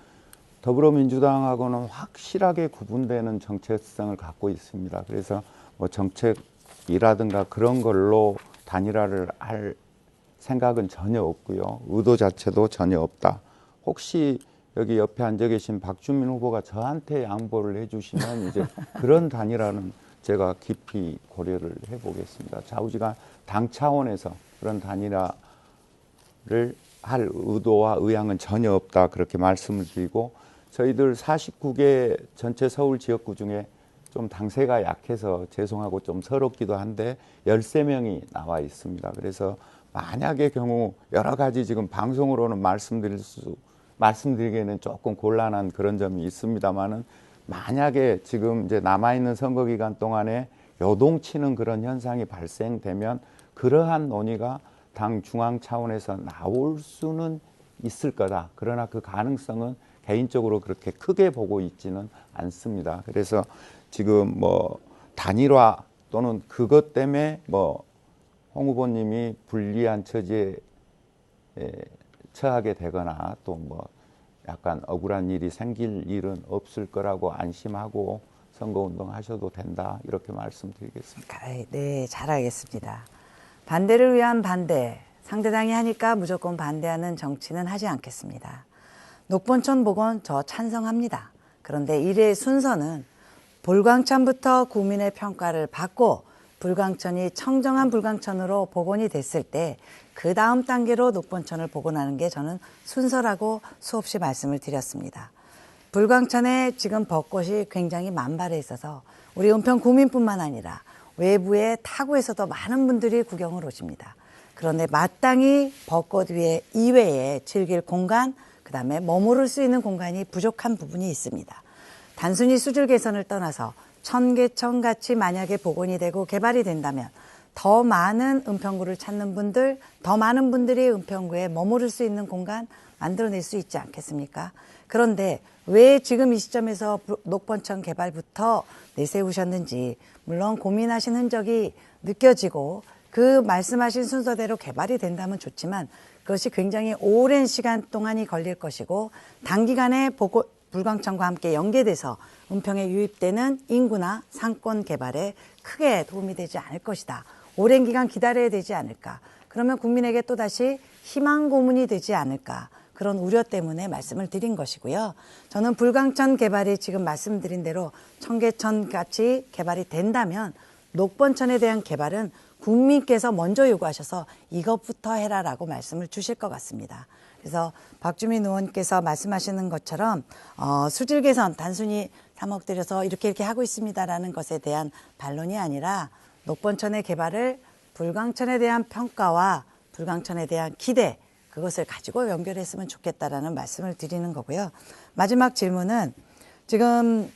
더불어민주당하고는 확실하게 구분되는 정체성을 갖고 있습니다. 그래서 정책이라든가 그런 걸로 단일화를 할 생각은 전혀 없고요. 의도 자체도 전혀 없다. 혹시 여기 옆에 앉아 계신 박주민 후보가 저한테 양보를 해주시면 이제 그런 단일화는 제가 깊이 고려를 해보겠습니다. 좌우지간 당 차원에서 그런 단일화를 할 의도와 의향은 전혀 없다 그렇게 말씀을 드리고 저희들 49개 전체 서울 지역구 중에 좀 당세가 약해서 죄송하고 좀 서럽기도 한데 13명이 나와 있습니다. 그래서 만약의 경우 여러 가지 지금 방송으로는 말씀드리기에는 조금 곤란한 그런 점이 있습니다만은 만약에 지금 이제 남아있는 선거 기간 동안에 요동치는 그런 현상이 발생되면 그러한 논의가 당 중앙 차원에서 나올 수는 있을 거다. 그러나 그 가능성은 개인적으로 그렇게 크게 보고 있지는 않습니다. 그래서 지금 단일화 또는 그것 때문에 홍 후보님이 불리한 처지에 처하게 되거나 또 약간 억울한 일이 생길 일은 없을 거라고 안심하고 선거운동 하셔도 된다 이렇게 말씀드리겠습니다. 네, 잘 알겠습니다. 반대를 위한 반대, 상대당이 하니까 무조건 반대하는 정치는 하지 않겠습니다. 녹본천 복원 저 찬성합니다. 그런데 일의 순서는 불광천부터 국민의 평가를 받고 불광천이 청정한 불광천으로 복원이 됐을 때 그 다음 단계로 녹본천을 복원하는 게 저는 순서라고 수없이 말씀을 드렸습니다. 불광천에 지금 벚꽃이 굉장히 만발해 있어서 우리 은평 구민뿐만 아니라 외부의 타구에서도 많은 분들이 구경을 오십니다. 그런데 마땅히 벚꽃 위에 이외에 즐길 공간, 그 다음에 머무를 수 있는 공간이 부족한 부분이 있습니다. 단순히 수질 개선을 떠나서 청계천 같이 만약에 복원이 되고 개발이 된다면 더 많은 은평구를 찾는 분들, 더 많은 분들이 은평구에 머무를 수 있는 공간 만들어낼 수 있지 않겠습니까? 그런데 왜 지금 이 시점에서 녹번천 개발부터 내세우셨는지, 물론 고민하신 흔적이 느껴지고 그 말씀하신 순서대로 개발이 된다면 좋지만 그것이 굉장히 오랜 시간 동안이 걸릴 것이고 단기간에 불광천과 함께 연계돼서 은평에 유입되는 인구나 상권 개발에 크게 도움이 되지 않을 것이다. 오랜 기간 기다려야 되지 않을까. 그러면 국민에게 또다시 희망 고문이 되지 않을까. 그런 우려 때문에 말씀을 드린 것이고요. 저는 불광천 개발이 지금 말씀드린 대로 청계천 같이 개발이 된다면 녹번천에 대한 개발은 국민께서 먼저 요구하셔서 이것부터 해라라고 말씀을 주실 것 같습니다. 그래서 박주민 의원께서 말씀하시는 것처럼 수질 개선 단순히 3억 들여서 이렇게 하고 있습니다라는 것에 대한 반론이 아니라 녹번천의 개발을 불광천에 대한 평가와 불광천에 대한 기대, 그것을 가지고 연결했으면 좋겠다라는 말씀을 드리는 거고요. 마지막 질문은 지금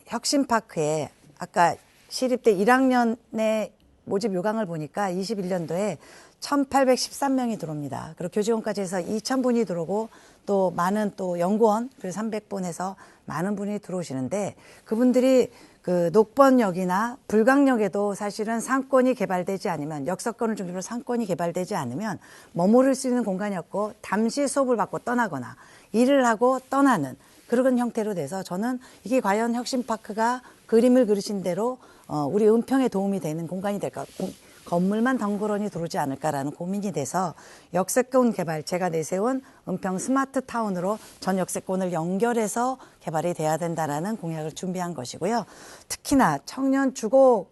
혁신파크에 아까 시립대 1학년의 모집 요강을 보니까 21년도에 1,813명이 들어옵니다. 그리고 교직원까지 해서 2,000분이 들어오고 또 많은 또 연구원, 그리고 300분 해서 많은 분이 들어오시는데 그분들이 그 녹번역이나 불광역에도 사실은 상권이 개발되지 않으면 역사권을 중심으로 상권이 개발되지 않으면 머무를 수 있는 공간이 없고 잠시 수업을 받고 떠나거나 일을 하고 떠나는 그런 형태로 돼서 저는 이게 과연 혁신파크가 그림을 그리신 대로 우리 은평에 도움이 되는 공간이 될까, 건물만 덩그러니 들어오지 않을까라는 고민이 돼서 역세권 개발, 제가 내세운 은평 스마트타운으로 전 역세권을 연결해서 개발이 돼야 된다라는 공약을 준비한 것이고요. 특히나 청년 주거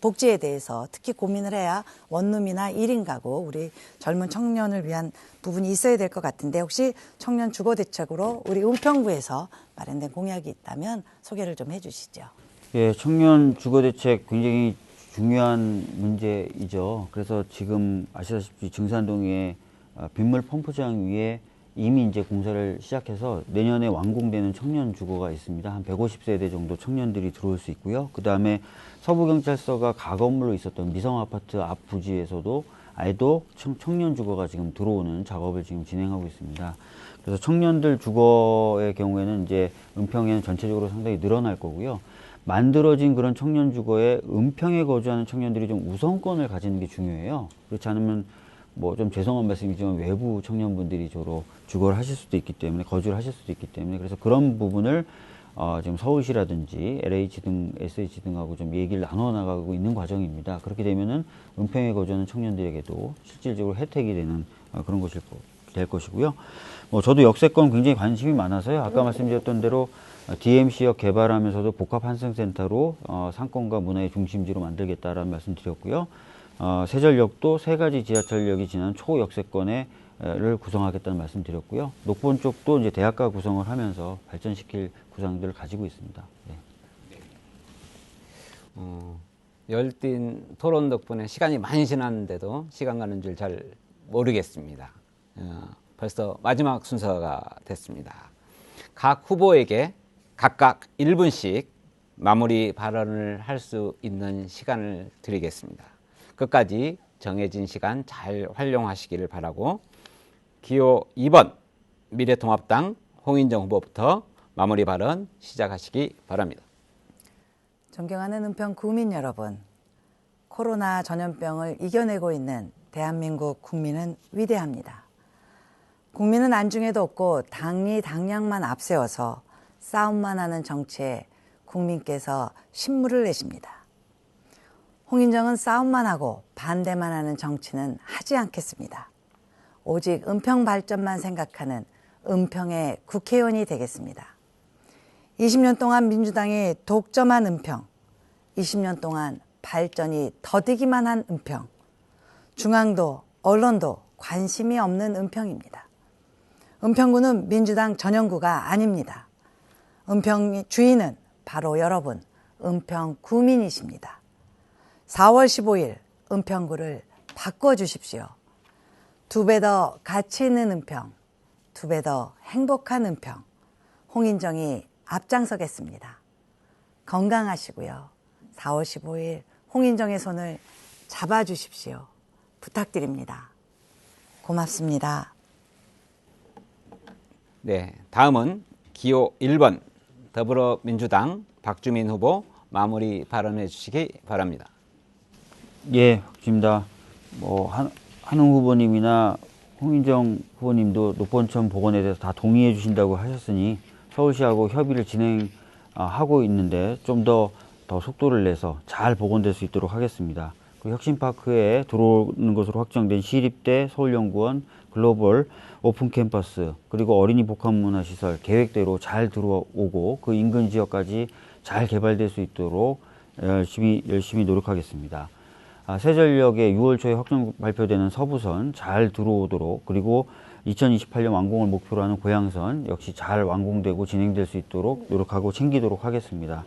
복지에 대해서 특히 고민을 해야 원룸이나 1인 가구, 우리 젊은 청년을 위한 부분이 있어야 될 것 같은데 혹시 청년 주거 대책으로 우리 은평구에서 마련된 공약이 있다면 소개를 좀 해주시죠. 예, 청년 주거 대책 굉장히 중요한 문제이죠. 그래서 지금 아시다시피 증산동에 빗물 펌프장 위에 이미 이제 공사를 시작해서 내년에 완공되는 청년 주거가 있습니다. 한 150세대 정도 청년들이 들어올 수 있고요. 그 다음에 서부경찰서가 가건물로 있었던 미성아파트 앞 부지에서도 아예도 청년 주거가 지금 들어오는 작업을 지금 진행하고 있습니다. 그래서 청년들 주거의 경우에는 이제 은평에는 전체적으로 상당히 늘어날 거고요. 만들어진 그런 청년 주거에 은평에 거주하는 청년들이 좀 우선권을 가지는 게 중요해요. 그렇지 않으면 뭐 좀 죄송한 말씀이지만 외부 청년분들이 주로 주거를 하실 수도 있기 때문에, 거주를 하실 수도 있기 때문에, 그래서 그런 부분을 지금 서울시라든지 LH 등 SH 등하고 좀 얘기를 나눠 나가고 있는 과정입니다. 그렇게 되면은 은평에 거주하는 청년들에게도 실질적으로 혜택이 되는 그런 것이 될 것이고요. 저도 역세권 굉장히 관심이 많아서요. 아까 말씀드렸던 대로 DMC역 개발하면서도 복합환승센터로 상권과 문화의 중심지로 만들겠다라는 말씀 드렸고요. 세전역도 3가지 지하철역이 지나는 초역세권을 구성하겠다는 말씀 드렸고요. 녹본 쪽도 이제 대학가 구성을 하면서 발전시킬 구상들을 가지고 있습니다. 네. 열띤 토론 덕분에 시간이 많이 지났는데도 시간 가는 줄 잘 모르겠습니다. 벌써 마지막 순서가 됐습니다. 각 후보에게 각각 1분씩 마무리 발언을 할 수 있는 시간을 드리겠습니다. 끝까지 정해진 시간 잘 활용하시기를 바라고 기호 2번 미래통합당 홍인정 후보부터 마무리 발언 시작하시기 바랍니다. 존경하는 은평 구민 여러분, 코로나 전염병을 이겨내고 있는 대한민국 국민은 위대합니다. 국민은 안중에도 없고 당리 당량만 앞세워서 싸움만 하는 정치에 국민께서 신물을 내십니다. 홍인정은 싸움만 하고 반대만 하는 정치는 하지 않겠습니다. 오직 은평 발전만 생각하는 은평의 국회의원이 되겠습니다. 20년 동안 민주당이 독점한 은평, 20년 동안 발전이 더디기만 한 은평, 중앙도 언론도 관심이 없는 은평입니다. 은평구는 민주당 전용구가 아닙니다. 은평 주인은 바로 여러분, 은평 구민이십니다. 4월 15일 은평구를 바꿔주십시오. 2배 더 가치 있는 은평, 2배 더 행복한 은평, 홍인정이 앞장서겠습니다. 건강하시고요. 4월 15일 홍인정의 손을 잡아주십시오. 부탁드립니다. 고맙습니다. 네, 다음은 기호 1번 더불어민주당 박주민 후보 마무리 발언해 주시기 바랍니다. 예, 박주입니다. 한웅 후보님이나 홍인정 후보님도 노본천 복원에 대해서 다 동의해 주신다고 하셨으니 서울시하고 협의를 진행하고 있는데 좀 더 속도를 내서 잘 복원될 수 있도록 하겠습니다. 그리고 혁신파크에 들어오는 것으로 확정된 시립대, 서울연구원, 글로벌 오픈 캠퍼스, 그리고 어린이 복합문화시설 계획대로 잘 들어오고 그 인근 지역까지 잘 개발될 수 있도록 열심히 노력하겠습니다. 새전력의 6월 초에 확정 발표되는 서부선 잘 들어오도록, 그리고 2028년 완공을 목표로 하는 고양선 역시 잘 완공되고 진행될 수 있도록 노력하고 챙기도록 하겠습니다.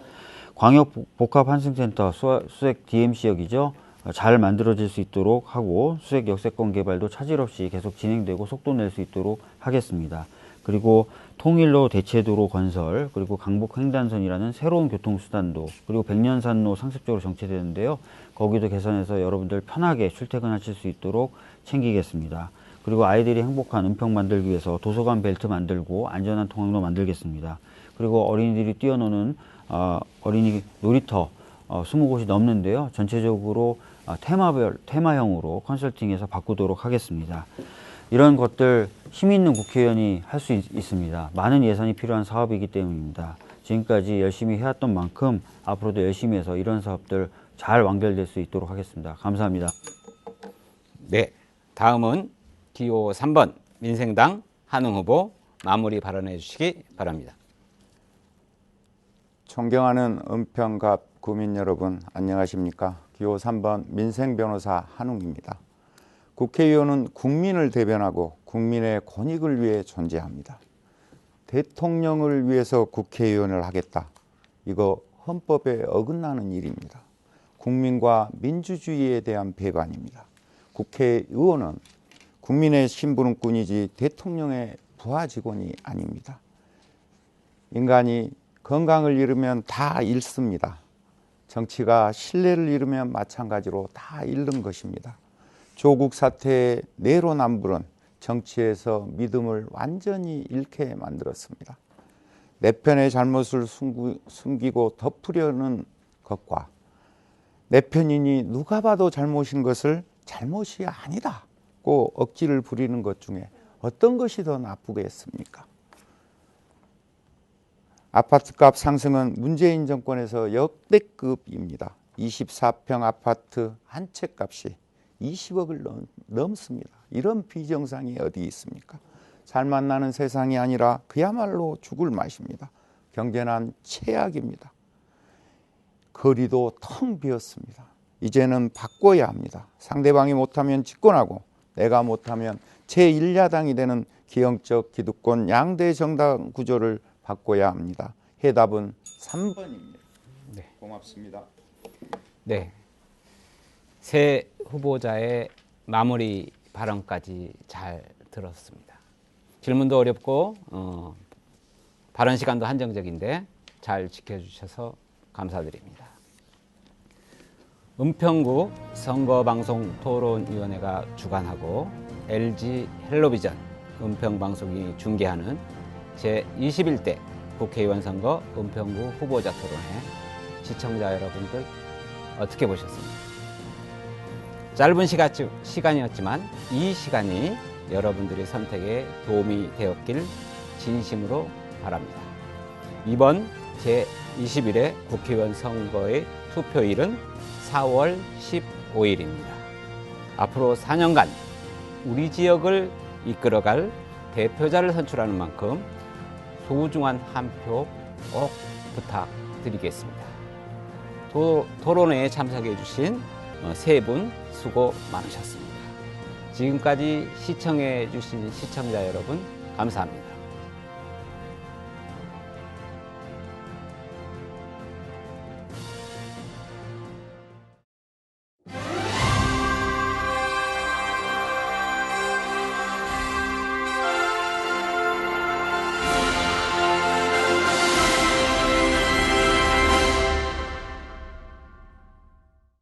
광역복합환승센터 수색 DMC역이죠. 잘 만들어질 수 있도록 하고 수색 역세권 개발도 차질 없이 계속 진행되고 속도 낼 수 있도록 하겠습니다. 그리고 통일로 대체도로 건설, 그리고 강북 횡단선이라는 새로운 교통수단도, 그리고 백년산로 상습적으로 정체되는데요. 거기도 개선해서 여러분들 편하게 출퇴근하실 수 있도록 챙기겠습니다. 그리고 아이들이 행복한 은평 만들기 위해서 도서관 벨트 만들고 안전한 통학로 만들겠습니다. 그리고 어린이들이 뛰어노는 어린이 놀이터 20곳이 넘는데요. 전체적으로 테마형으로 컨설팅해서 바꾸도록 하겠습니다. 이런 것들 힘 있는 국회의원이 할 수 있습니다. 많은 예산이 필요한 사업이기 때문입니다. 지금까지 열심히 해왔던 만큼 앞으로도 열심히 해서 이런 사업들 잘 완결될 수 있도록 하겠습니다. 감사합니다. 네, 다음은 기호 3번 민생당 한웅 후보 마무리 발언해 주시기 바랍니다. 존경하는 은평갑 구민 여러분, 안녕하십니까? 기호 3번 민생변호사 한웅입니다. 국회의원은 국민을 대변하고 국민의 권익을 위해 존재합니다. 대통령을 위해서 국회의원을 하겠다. 이거 헌법에 어긋나는 일입니다. 국민과 민주주의에 대한 배반입니다. 국회의원은 국민의 심부름꾼이지 대통령의 부하 직원이 아닙니다. 인간이 건강을 잃으면 다 잃습니다. 정치가 신뢰를 잃으면 마찬가지로 다 잃는 것입니다. 조국 사태의 내로남불은 정치에서 믿음을 완전히 잃게 만들었습니다. 내 편의 잘못을 숨기고 덮으려는 것과 내 편이니 누가 봐도 잘못인 것을 잘못이 아니다고 억지를 부리는 것 중에 어떤 것이 더 나쁘겠습니까? 아파트값 상승은 문재인 정권에서 역대급입니다. 24평 아파트 한 채 값이 20억을 넘습니다. 이런 비정상이 어디 있습니까? 살맛 나는 세상이 아니라 그야말로 죽을 맛입니다. 경제난 최악입니다. 거리도 텅 비었습니다. 이제는 바꿔야 합니다. 상대방이 못하면 집권하고 내가 못하면 제1야당이 되는 기형적 기득권 양대 정당 구조를 바꿔야 합니다. 해답은 3번입니다. 네. 고맙습니다. 네, 새 후보자의 마무리 발언까지 잘 들었습니다. 질문도 어렵고 발언 시간도 한정적인데 잘 지켜주셔서 감사드립니다. 은평구 선거방송토론위원회가 주관하고 LG 헬로비전 은평방송이 중계하는 제21대 국회의원 선거 은평구 후보자 토론회 시청자 여러분들 어떻게 보셨습니까? 짧은 시간이었지만 이 시간이 여러분들의 선택에 도움이 되었길 진심으로 바랍니다. 이번 제21회 국회의원 선거의 투표일은 4월 15일입니다. 앞으로 4년간 우리 지역을 이끌어갈 대표자를 선출하는 만큼 소중한 한 표 꼭 부탁드리겠습니다. 토론회에 참석해 주신 세 분 수고 많으셨습니다. 지금까지 시청해 주신 시청자 여러분 감사합니다.